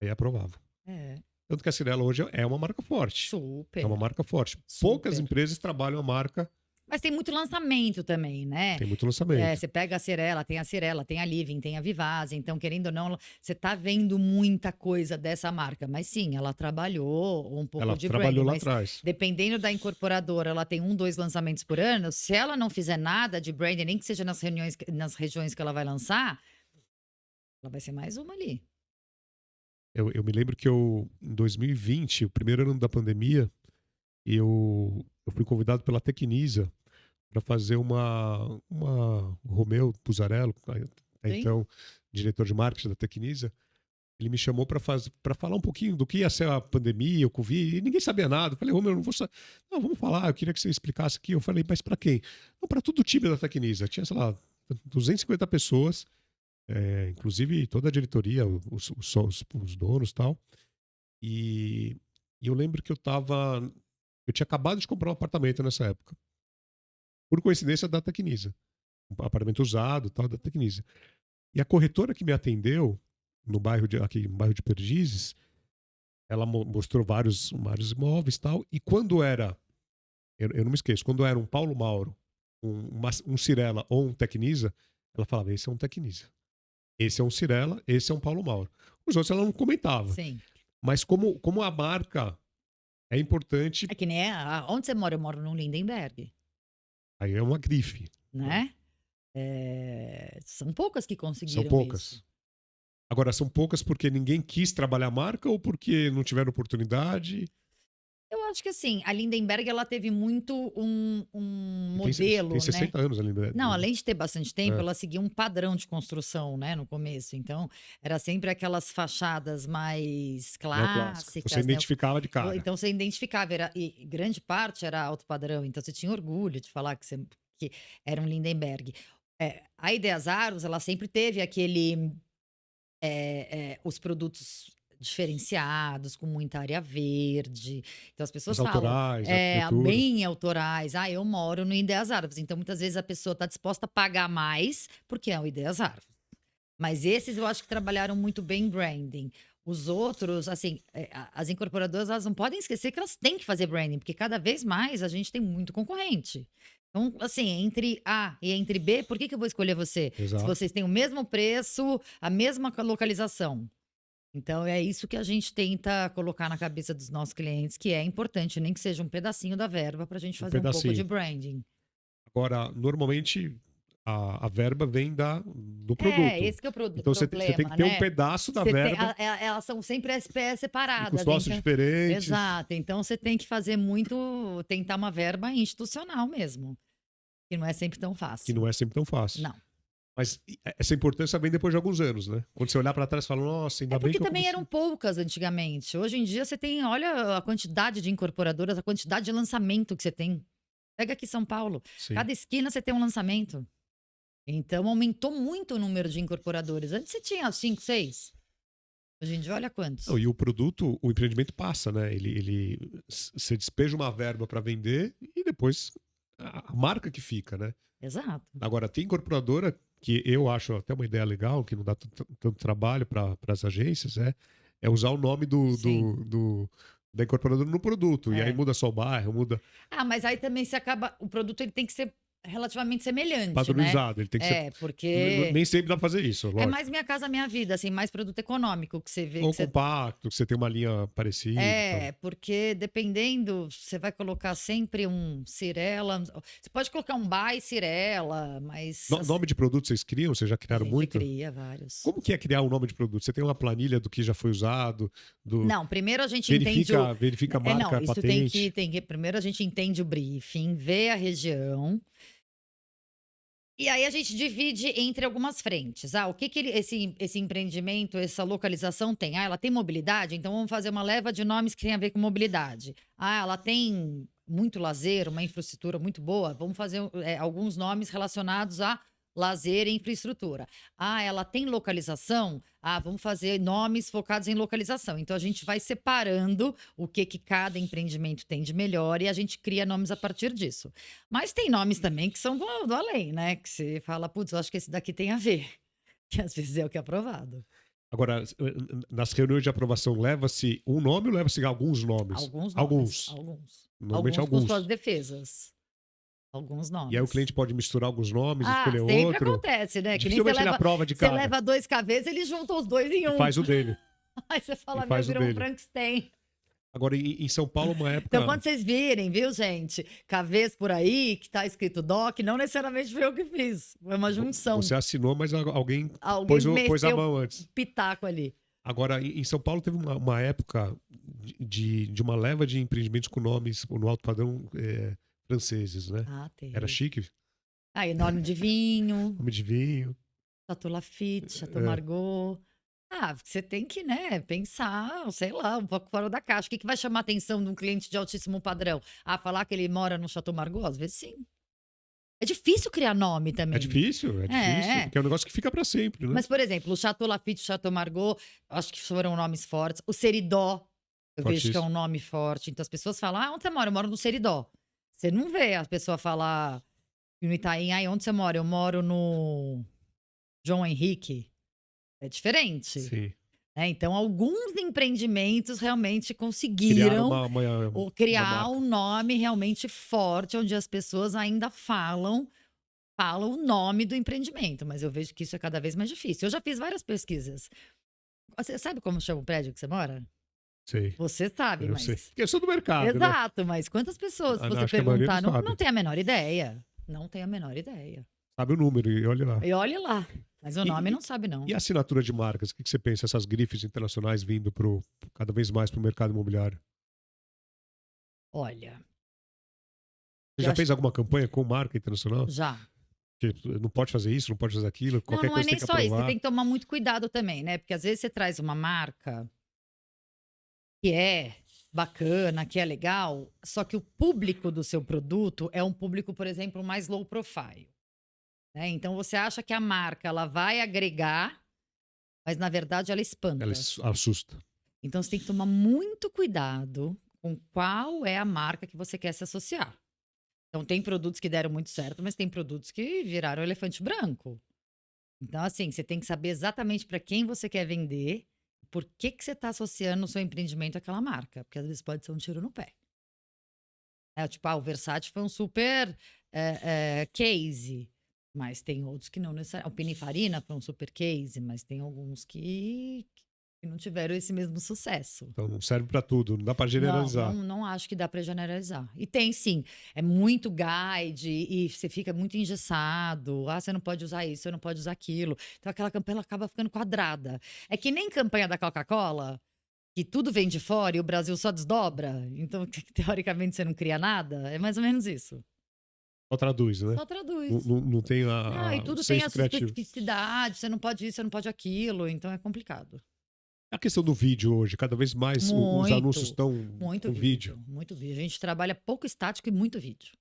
Aí aprovava. É, Tanto que a Cirela hoje é uma marca forte. É uma super, marca forte. Poucas super. empresas trabalham a marca, Mas tem muito lançamento também, né? tem muito lançamento. Você pega a Cirela, tem a Living, tem a Vivaz. Então, querendo ou não, você tá vendo muita coisa dessa marca. Mas sim, ela trabalhou um pouco Ela de trabalhou branding. lá Mas atrás. dependendo da incorporadora, ela tem 1, 2 lançamentos por ano. Se ela não fizer nada de branding, nem que seja nas regiões que ela vai lançar, ela vai ser mais uma ali. Eu me lembro que em 2020, o primeiro ano da pandemia, eu fui convidado pela Tecnisa para fazer uma Romeu Puzarello, até Sim? então diretor de marketing da Tecnisa. Ele me chamou para falar um pouquinho do que ia ser a pandemia, o Covid, e ninguém sabia nada. Eu falei, Romeu, não vou saber. Não, vamos falar, eu queria que você explicasse aqui. Eu falei, mas para quem? Não, para todo o time da Tecnisa. Tinha, sei lá, 250 pessoas, inclusive toda a diretoria, os donos e tal. E eu lembro que eu tinha acabado de comprar um apartamento nessa época. Por coincidência, da Tecnisa. Um apartamento usado, tal, da Tecnisa. E a corretora que me atendeu, aqui no bairro de Perdizes, ela mostrou vários imóveis e tal. E quando era, eu não me esqueço, quando era um Paulo Mauro, um Cirela ou um Tecnisa, ela falava, esse é um Tecnisa. Esse é um Cirela, esse é um Paulo Mauro. Os outros ela não comentava. Sim. Mas como a marca é importante, É que nem onde você mora? Eu moro no Lindenberg, aí é uma grife. Né? né? São poucas que São conseguiram isso. poucas. Agora, são poucas porque ninguém quis trabalhar a marca ou porque não tiveram oportunidade? Eu acho que assim, a Lindenberg ela teve muito um E tem modelo, né? 60 anos ali, né? Não, além de ter bastante tempo, É, ela seguia um padrão de construção, né, no começo. Então, era sempre aquelas fachadas mais neoclássica. Você clássicas, né? identificava de cara. Então, você identificava, e grande parte era alto padrão. Então, você tinha orgulho de falar que era um Lindenberg. A Ideas Aros, ela sempre teve os produtos diferenciados, com muita área verde. Então as pessoas As falam, autorais, arquitetura. bem autorais. Ah, eu moro no Ideias Árvores. Então muitas vezes a pessoa está disposta a pagar mais porque é o Ideias Árvores. Mas esses eu acho que trabalharam muito bem em branding. Os outros, assim, as incorporadoras, elas não podem esquecer que elas têm que fazer branding, porque cada vez mais a gente tem muito concorrente. Então, assim, entre A e entre B, por que eu vou escolher você? Se Exato. vocês têm o mesmo preço, a mesma localização. Então, é isso que a gente tenta colocar na cabeça dos nossos clientes, que é importante, nem que seja um pedacinho da verba para a gente Um fazer um pouco de pedacinho. branding. Agora, normalmente, a verba vem do produto. Esse que é o Então, você tem problema, que ter um né? pedaço da verba Elas são sempre SPS e com separadas. sócios Então, diferentes. exato. Então, você tem que fazer muito, tentar uma verba institucional mesmo, que não é sempre tão Que fácil. não é sempre tão fácil. Não. Mas essa importância vem depois de alguns anos, né? Quando você olhar para trás e fala, nossa, ainda É bem porque que eu também comecei. eram poucas antigamente. Hoje em dia você tem, olha a quantidade de incorporadoras, a quantidade de lançamento que você tem. Pega aqui São Paulo, Sim. cada esquina você tem um lançamento. Então aumentou muito o número de incorporadores. Antes você tinha 5, 6. Hoje em dia, olha quantos. Não, e o produto, o empreendimento passa, né? Você despeja uma verba para vender e depois a marca que fica, né? Exato. Agora, tem incorporadora que eu acho até uma ideia legal, que não dá tanto trabalho para as agências, é usar o nome Sim. da incorporadora no produto. E aí É. muda só o bairro, muda Ah, mas aí também se acaba. O produto ele tem que ser relativamente semelhante, né? padronizado. Ele tem que ser. Porque Nem sempre dá pra fazer isso, é lógico. mais Minha Casa Minha Vida, assim, mais produto econômico que você vê Ou que você. compacto, que você tem uma linha parecida. É, porque dependendo, você vai colocar sempre um Cirela. Você pode colocar um By Cirela, mas Nome de produto vocês criam? Vocês já a criaram gente muito? cria vários. Como que é criar um nome de produto? Você tem uma planilha do que já foi usado, Não, primeiro a gente entende verifica a marca, não, isso patente. tem que. Primeiro a gente entende o briefing, vê a região. E aí a gente divide entre algumas frentes. Ah, o que que esse empreendimento, essa localização tem? Ah, ela tem mobilidade? Então vamos fazer uma leva de nomes que tem a ver com mobilidade. Ah, ela tem muito lazer, uma infraestrutura muito boa? Vamos fazer alguns nomes relacionados a lazer e infraestrutura. Ah, ela tem localização? Ah, vamos fazer nomes focados em localização. Então a gente vai separando o que cada empreendimento tem de melhor e a gente cria nomes a partir disso. Mas tem nomes também que são do além, né? Que você fala, putz, eu acho que esse daqui tem a ver. Que às vezes é o que é aprovado. Agora, nas reuniões de aprovação, leva-se um nome ou leva-se alguns nomes? Alguns Alguns. nomes. Alguns. Normalmente Alguns com alguns. suas defesas. Alguns nomes. E aí o cliente pode misturar alguns nomes, Ah, escolher sempre outro. acontece, né? Que nem Dificilmente ele aprova de você cara. leva 2 KVs, eles juntam os dois em E um. faz o dele. Aí você fala, E faz o virou um dele. Frankenstein. Agora, em São Paulo, uma época. Então, quando vocês virem, viu, gente? KVs por aí, que tá escrito DOC, não necessariamente foi eu que fiz. Foi uma junção. Você assinou, mas alguém Alguém pôs a meteu mão antes. pitaco ali. Agora, em São Paulo, teve uma época de uma leva de empreendimentos com nomes no alto padrão franceses, né? Ah, teve. Era chique, Aí, nome de vinho, nome de vinho. Chateau Lafite, Chateau Margaux. Ah, você tem que, né, pensar, sei lá, um pouco fora da caixa. O que vai chamar a atenção de um cliente de altíssimo padrão? Ah, falar que ele mora no Chateau Margaux? Às vezes sim. É difícil criar nome também. É difícil, porque é um negócio que fica pra sempre, né? Mas, por exemplo, o Chateau Lafite, o Chateau Margaux, acho que foram nomes fortes. O Seridó, eu vejo que é um nome forte. Então as pessoas falam, ah, onde você mora? Eu moro no Seridó. Você não vê a pessoa falar no Itaim, ah, onde você mora? Eu moro no João Henrique. É diferente. Sim. Então, alguns empreendimentos realmente conseguiram criar um nome realmente forte, onde as pessoas ainda falam o nome do empreendimento. Mas eu vejo que isso é cada vez mais difícil. Eu já fiz várias pesquisas. Você sabe como chama o prédio que você mora? Sei. Você sabe, Eu mas... sei. Porque eu sou do mercado, Exato, mas quantas pessoas Ah, você acho que a maioria perguntar, não não sabe. tem a menor ideia. Não tem a menor ideia. Sabe o número e olha lá. E olhe lá. Mas o nome não sabe, não. E a assinatura de marcas? O que você pensa? Essas grifes internacionais vindo cada vez mais para o mercado imobiliário? Olha, Você já fez alguma campanha com marca internacional? já. Tipo, não pode fazer isso, não pode fazer aquilo, qualquer Não é coisa nem tem que só isso. Você aprovar. tem que tomar muito cuidado também, né? Porque às vezes você traz uma marca que é bacana, que é legal, só que o público do seu produto é um público, por exemplo, mais low profile. Né? Então você acha que a marca ela vai agregar, mas na verdade ela espanta. Ela assusta. Então você tem que tomar muito cuidado com qual é a marca que você quer se associar. Então tem produtos que deram muito certo, mas tem produtos que viraram elefante branco. Então assim, você tem que saber exatamente para quem você quer vender, por que você está associando o seu empreendimento àquela marca, porque às vezes pode ser um tiro no pé. Tipo, o Versace foi um super case, mas tem outros que não necessariamente. O Pininfarina foi um super case, mas tem alguns que não tiveram esse mesmo sucesso. Então não serve para tudo, não dá para generalizar. Não acho que dá para generalizar. E tem sim, é muito guide e você fica muito engessado. Ah, você não pode usar isso, você não pode usar aquilo. Então aquela campanha ela acaba ficando quadrada. É que nem campanha da Coca-Cola, que tudo vem de fora e o Brasil só desdobra. Então, teoricamente, você não cria nada. É mais ou menos isso. Só traduz, né? Só traduz. Não tem e tudo tem a sua especificidade, você não pode isso, você não pode aquilo, então é complicado. A questão do vídeo hoje, cada vez mais os anúncios estão com vídeo. Muito vídeo. A gente trabalha pouco estático e muito vídeo.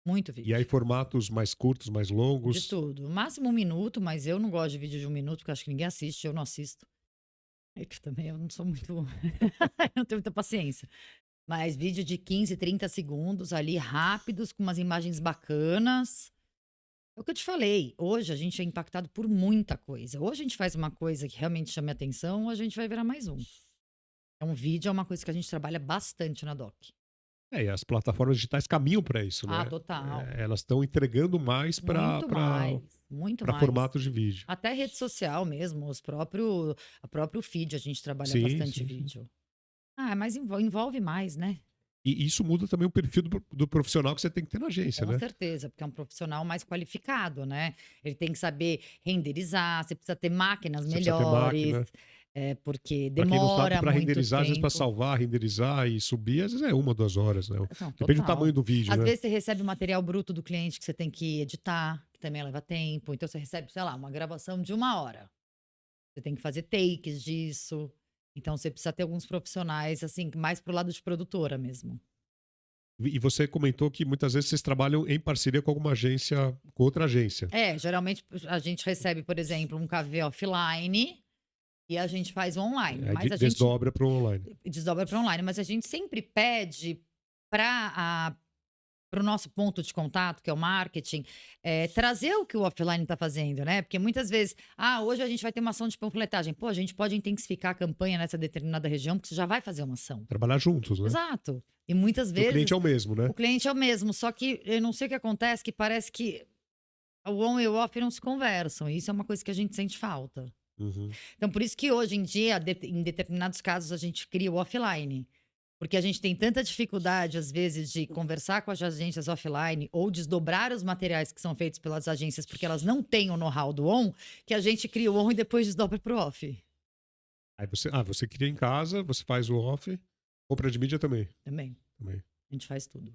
Muito vídeo. E aí formatos mais curtos, mais longos? De tudo. Máximo 1 minuto, mas eu não gosto de vídeo de 1 minuto, porque acho que ninguém assiste, eu não assisto. É que também eu não sou muito eu não tenho muita paciência. Mas vídeo de 15, 30 segundos ali, rápidos, com umas imagens bacanas. É o que eu te falei, hoje a gente é impactado por muita coisa. Ou a gente faz uma coisa que realmente chame atenção, ou a gente vai virar mais um. Então, vídeo é uma coisa que a gente trabalha bastante na Doc. É, e as plataformas digitais caminham para isso, Ah, né? total. Elas estão entregando mais para Muito mais, muito mais. formatos de vídeo. Até rede social mesmo, a próprio feed a gente trabalha Sim, bastante sim, sim. vídeo. Ah, mas envolve mais, né? E isso muda também o perfil do profissional que você tem que ter na agência, Com né? certeza, porque é um profissional mais qualificado, né? Ele tem que saber renderizar, você precisa ter máquinas Você precisa ter melhores, máquina. Porque Para quem não sabe, demora para muito renderizar, às vezes para tempo. salvar, renderizar e subir, às vezes é 1, 2 horas, né? Não, Depende do total. tamanho do vídeo, Às né? vezes você recebe o material bruto do cliente que você tem que editar, que também leva tempo. Então você recebe, sei lá, uma gravação de 1 hora. Você tem que fazer takes disso. Então você precisa ter alguns profissionais, assim, mais pro lado de produtora mesmo. E você comentou que muitas vezes vocês trabalham em parceria com alguma agência, com outra agência. É, geralmente a gente recebe, por exemplo, um KV offline e a gente faz online. Aí Mas a gente desdobra para o online. desdobra para online, mas a gente sempre pede para o nosso ponto de contato, que é o marketing, trazer o que o offline está fazendo, né? Porque muitas vezes, hoje a gente vai ter uma ação de panfletagem. Pô, a gente pode intensificar a campanha nessa determinada região, porque você já vai fazer uma ação. Trabalhar juntos, né? Exato. E muitas O cliente vezes é o mesmo, né? o cliente é o mesmo, só que eu não sei o que acontece, que parece que o on e o off não se conversam. E isso é uma coisa que a gente sente falta. Uhum. Então, por isso que hoje em dia, em determinados casos, a gente cria o offline. Porque a gente tem tanta dificuldade, às vezes, de conversar com as agências offline ou desdobrar os materiais que são feitos pelas agências, porque elas não têm o know-how do on, que a gente cria o on e depois desdobra para o off. Aí você cria em casa, você faz o off, compra de mídia também. Também. Também. A gente faz tudo.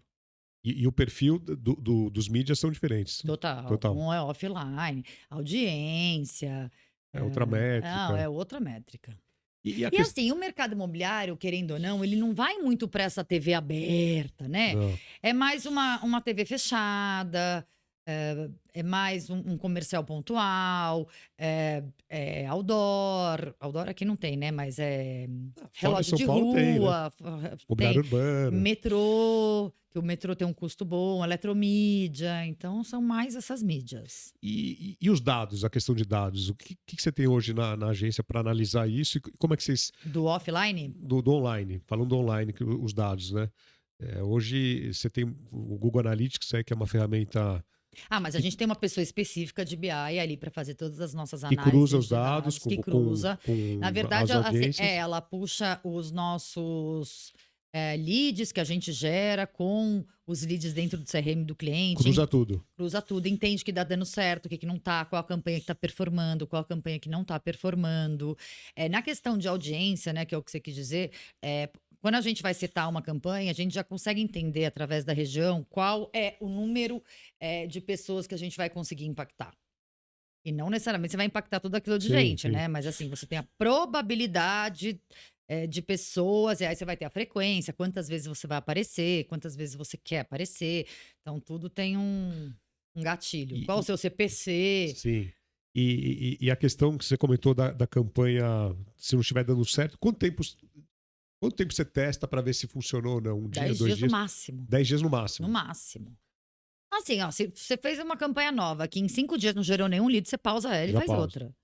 E o perfil dos mídias são diferentes. Total. Total. Um é offline, audiência. É outra Não, métrica. é outra métrica. E a E questão. assim, o mercado imobiliário, querendo ou não, ele não vai muito para essa TV aberta, né? Não. É mais uma TV fechada, é mais um comercial pontual, é outdoor. Outdoor aqui não tem, né? Mas é Fora relógio São de Paulo tem, né? rua, Mobiliário tem urbano. metrô, que o metrô tem um custo bom, eletromídia. Então, são mais essas mídias. E os dados, a questão de dados? O que você tem hoje na agência para analisar isso? E como é que vocês. Do offline? Do online, falando do online, os dados, né? Hoje você tem o Google Analytics, aí, que é uma ferramenta Mas a que, gente tem uma pessoa específica de BI ali para fazer todas as nossas que cruza análises os de dados dados, que cruza. Na com verdade, as assim, audiências. ela puxa os nossos leads que a gente gera com os leads dentro do CRM do cliente, Cruza tudo. cruza tudo, entende que dá dando certo, o que não tá, qual a campanha que tá performando, qual a campanha que não tá performando. Na questão de audiência, né, que é o que você quis dizer, quando a gente vai setar uma campanha, a gente já consegue entender através da região qual é o número de pessoas que a gente vai conseguir impactar. E não necessariamente você vai impactar tudo aquilo de Sim, gente, sim. né? Mas assim, você tem a probabilidade de pessoas, e aí você vai ter a frequência, quantas vezes você vai aparecer, quantas vezes você quer aparecer. Então, tudo tem um gatilho. E, Qual o e- seu CPC? sim. E a questão que você comentou da campanha, se não estiver dando certo, quanto tempo você testa para ver se funcionou ou não? Um dia, 10 dois dias no dias? máximo. 10 dias no No máximo. máximo. Assim, ó, se você fez uma campanha nova que em 5 dias não gerou nenhum lead, você pausa ela e Já faz pausa. outra.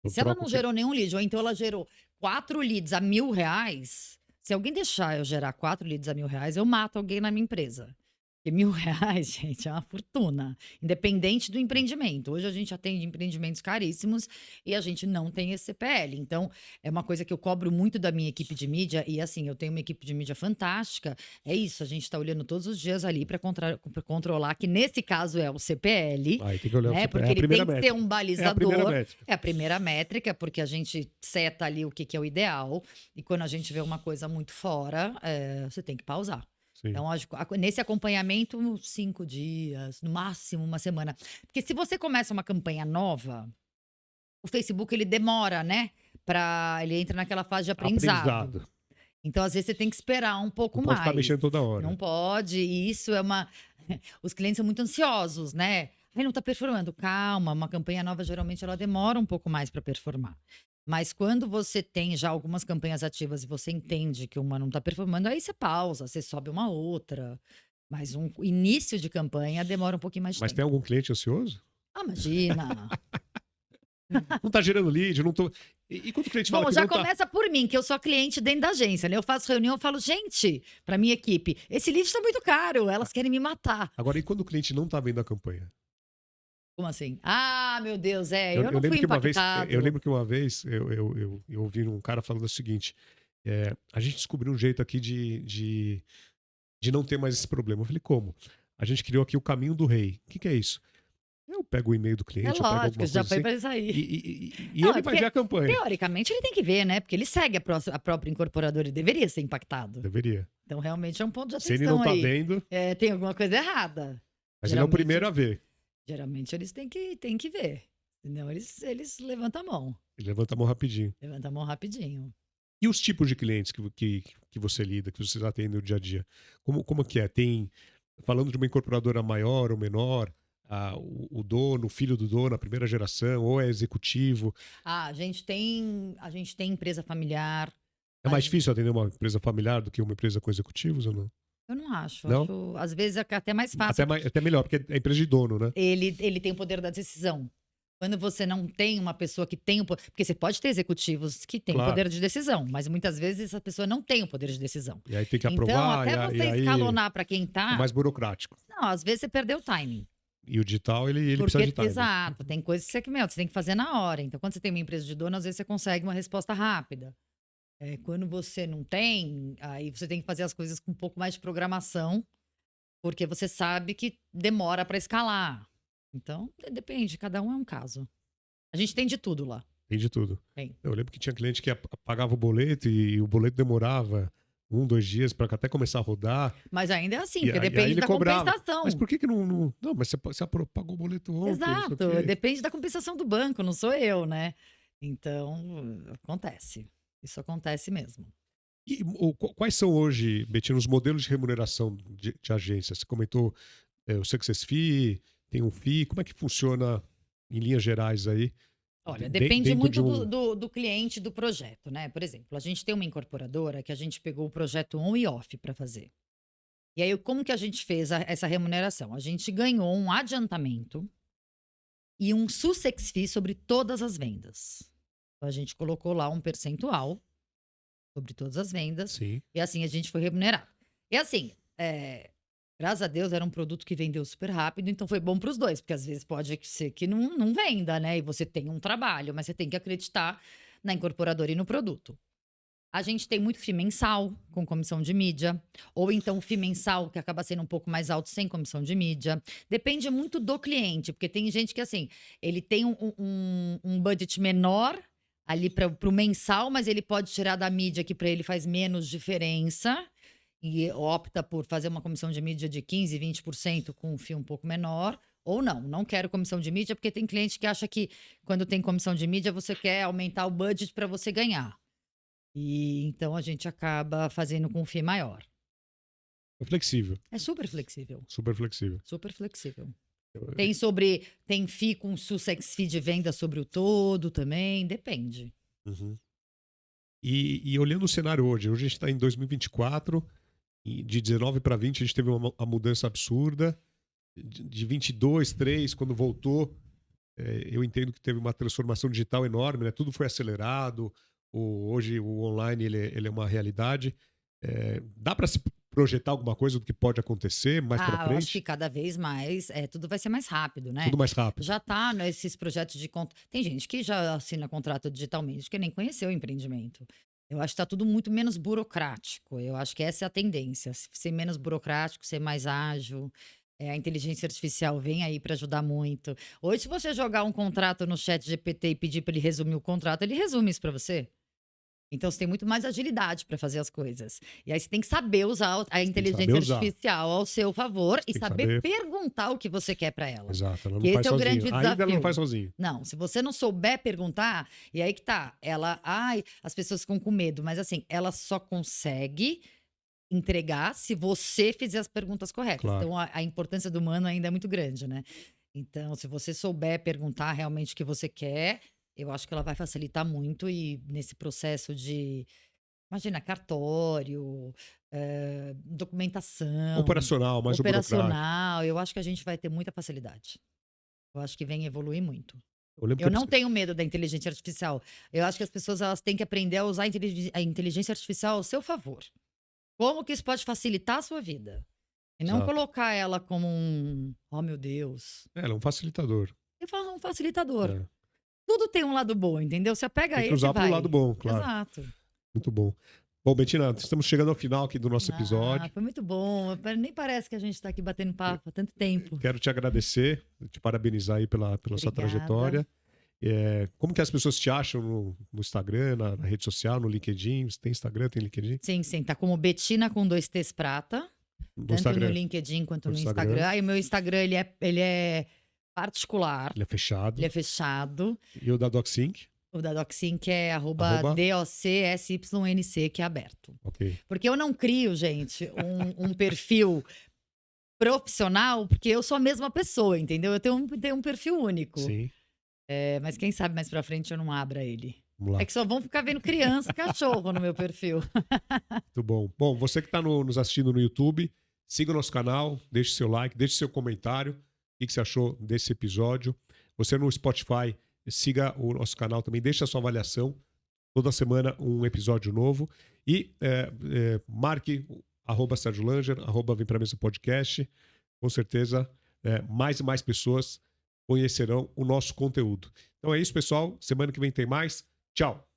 E Eu se ela troco não gerou nenhum lead, ou então ela gerou 4 leads a R$ 1.000, se alguém deixar eu gerar 4 leads a R$ 1.000, eu mato alguém na minha empresa. Porque R$ 1.000, gente, é uma fortuna. Independente do empreendimento. Hoje a gente atende empreendimentos caríssimos e a gente não tem esse CPL. Então, é uma coisa que eu cobro muito da minha equipe de mídia. E assim, eu tenho uma equipe de mídia fantástica. É isso, a gente está olhando todos os dias ali para controlar, que nesse caso é o CPL, Aí tem que olhar né? o Porque é a ele primeira tem que ser métrica. um É a balizador. primeira métrica. É a primeira métrica, porque a gente seta ali o que é o ideal. E quando a gente vê uma coisa muito fora, você tem que pausar. Sim. Então, nesse acompanhamento, 5 dias, no máximo uma semana. Porque se você começa uma campanha nova, o Facebook ele demora, né? Ele entra naquela fase de aprendizado. Então, às vezes, você tem que esperar um pouco Não mais. pode ficar mexendo toda hora. Não pode, e isso é uma. Os clientes são muito ansiosos, né? Aí não tá performando. Calma, uma campanha nova geralmente ela demora um pouco mais para performar. Mas quando você tem já algumas campanhas ativas e você entende que uma não está performando, aí você pausa, você sobe uma outra. Mas um início de campanha demora um pouquinho mais de Mas tem tempo. algum cliente ansioso? Ah, imagina. Não tá gerando lead, não tô. E quando o cliente fala Bom, que já não tá. começa por mim, que eu sou cliente dentro da agência, né? Eu faço reunião, eu falo, gente, para minha equipe, esse lead está muito caro, elas querem me matar. Agora, e quando o cliente não tá vendo a campanha? Como assim? Ah, meu Deus, Eu, eu eu não lembro fui que uma vez, eu impactado. lembro que uma vez eu ouvi um cara falando o seguinte: a gente descobriu um jeito aqui de não ter mais esse problema. Eu falei, como? A gente criou aqui o caminho do rei. O que, que é isso? Eu pego o e-mail do É cliente, eu pego lógico, alguma já coisa foi assim, para isso e, aí. e Não, é ele vai ver porque, a campanha. teoricamente, ele tem que ver, né? Porque ele segue a própria incorporadora e deveria ser impactado. Deveria. Então, realmente é um ponto de Se ele não atenção tá aí. vendo, É, tem alguma coisa errada. mas ele é o primeiro Geralmente, a ver. geralmente eles têm que ver. Senão eles levantam a mão. Ele levanta a mão rapidinho. Levantam a mão rapidinho. E os tipos de clientes que você lida, que você atende no dia a dia? Como que é? Tem, falando de uma incorporadora maior ou menor, o dono, o filho do dono, a primeira geração, ou é executivo? Ah, a gente tem empresa familiar. É mais difícil atender uma empresa familiar do que uma empresa com executivos ou não? Eu não acho. Não? Acho, às vezes, até mais fácil, Até, porque até melhor, porque é empresa de dono, né? ele tem o poder da decisão. Quando você não tem uma pessoa que tem o poder. Porque você pode ter executivos que têm o Claro. poder de decisão, mas muitas vezes essa pessoa não tem o poder de decisão. E aí tem que Então, aprovar, até e você aí escalonar para quem é tá. mais burocrático. Não, às vezes você perdeu o timing. E o digital, ele precisa Porque, de time. exato, tem coisas que você tem que fazer na hora. Então, quando você tem uma empresa de dono, às vezes você consegue uma resposta rápida. Quando você não tem, aí você tem que fazer as coisas com um pouco mais de programação, porque você sabe que demora para escalar. Então, depende, cada um é um caso. A gente tem de tudo lá. Tem de tudo. Tem. Eu lembro que tinha cliente que pagava o boleto e o boleto demorava 2 dias para até começar a rodar. Mas ainda é assim, E porque aí depende ele da cobrava. compensação. Mas por que não. Não, mas você pagou o boleto ontem, não sei o Exato, quê. depende da compensação do banco, não sou eu, né? Então, acontece. Isso acontece mesmo. E quais são hoje, Betina, os modelos de remuneração de agência? Você comentou o Success Fee, tem um FII. Como é que funciona em linhas gerais aí? Olha, depende Dentro de muito um. do cliente do projeto, né? Por exemplo, a gente tem uma incorporadora que a gente pegou o projeto on e off para fazer. E aí, como que a gente fez essa remuneração? A gente ganhou um adiantamento e um success fee sobre todas as vendas. Então, a gente colocou lá um percentual sobre todas as vendas Sim. e assim a gente foi remunerado. E assim, graças a Deus era um produto que vendeu super rápido, então foi bom para os dois, porque às vezes pode ser que não venda, né? E você tem um trabalho, mas você tem que acreditar na incorporadora e no produto. A gente tem muito FII mensal com comissão de mídia, ou então FII mensal que acaba sendo um pouco mais alto sem comissão de mídia. Depende muito do cliente, porque tem gente que assim, ele tem um budget menor ali para o mensal, mas ele pode tirar da mídia que para ele faz menos diferença e opta por fazer uma comissão de mídia de 15, 20% com um FII um pouco menor. Ou não quero comissão de mídia, porque tem cliente que acha que quando tem comissão de mídia você quer aumentar o budget para você ganhar. E então a gente acaba fazendo com um FII maior. É flexível. É super flexível. Super flexível. Super flexível. Tem FII com success fee de venda sobre o todo também, depende. Uhum. E olhando o cenário hoje a gente está em 2024, e de 19 para 20 a gente teve uma mudança absurda. De 22, 3, quando voltou, eu entendo que teve uma transformação digital enorme, né? Tudo foi acelerado. Hoje o online ele é uma realidade. Dá para se projetar alguma coisa do que pode acontecer mais para Eu acho que frente? cada vez mais tudo vai ser mais rápido, né? Tudo mais rápido. Já tá nesses projetos de conta. Tem gente que já assina contrato digitalmente, que nem conheceu o empreendimento. Eu acho que tá tudo muito menos burocrático. Eu acho que essa é a tendência. Ser menos burocrático, ser mais ágil. A inteligência artificial vem aí para ajudar muito. Hoje, se você jogar um contrato no chat GPT e pedir para ele resumir o contrato, ele resume isso para você. Então, você tem muito mais agilidade para fazer as coisas. E aí, você tem que saber usar a inteligência artificial ao seu favor e saber perguntar o que você quer para ela. Exato, ela não Que faz esse é o sozinho. grande desafio. Ainda ela não faz sozinho. Não, se você não souber perguntar, e aí que tá. As pessoas ficam com medo, mas assim, ela só consegue entregar se você fizer as perguntas corretas. Claro. Então, a importância do humano ainda é muito grande, né? Então, se você souber perguntar realmente o que você quer, Eu acho que ela vai facilitar muito e nesse processo de, imagina, cartório, documentação, Operacional, mais o burocrático. operacional, eu acho que a gente vai ter muita facilidade. Eu acho que vem evoluir muito. Eu lembro que Eu eu não tenho medo da inteligência artificial. Eu acho que as pessoas elas têm que aprender a usar a inteligência artificial ao seu favor. Como que isso pode facilitar a sua vida? E não Exato. colocar ela como um, oh meu Deus, Ela é um facilitador. eu falo um facilitador. É. Tudo tem um lado bom, entendeu? Você apega Tem a que esse e usar para o vai. lado bom, claro. Exato. Muito bom. Bom, Bettina, estamos chegando ao final aqui do nosso Ah, episódio. foi muito bom. Nem parece que a gente está aqui batendo papo há tanto tempo. Quero te agradecer, te parabenizar aí pela sua Obrigada. trajetória. Como que as pessoas te acham no Instagram, na rede social, no LinkedIn? Você tem Instagram, tem LinkedIn? Sim. Tá como Bettina com 2 T's prata. No Tanto Instagram. no LinkedIn quanto No no Instagram. Instagram. E o meu Instagram, ele é particular. Ele é fechado. Ele é fechado. E o da DocSync? O da DocSync é Arroba? @DOCSYNC, que é aberto. Ok. Porque eu não crio, gente, um perfil profissional, porque eu sou a mesma pessoa, entendeu? Eu tenho um perfil único. Sim. Mas quem sabe mais pra frente eu não abra ele. Vamos lá. É que só vão ficar vendo criança e cachorro no meu perfil. Muito bom. Bom, você que está nos assistindo no YouTube, siga o nosso canal, deixe seu like, deixe seu comentário. O que você achou desse episódio? Você no Spotify, siga o nosso canal também, deixe a sua avaliação. Toda semana um episódio novo. E marque @Sérgio Langer, @Vem Pra Mesa Podcast. Com certeza, mais e mais pessoas conhecerão o nosso conteúdo. Então é isso, pessoal. Semana que vem tem mais. Tchau!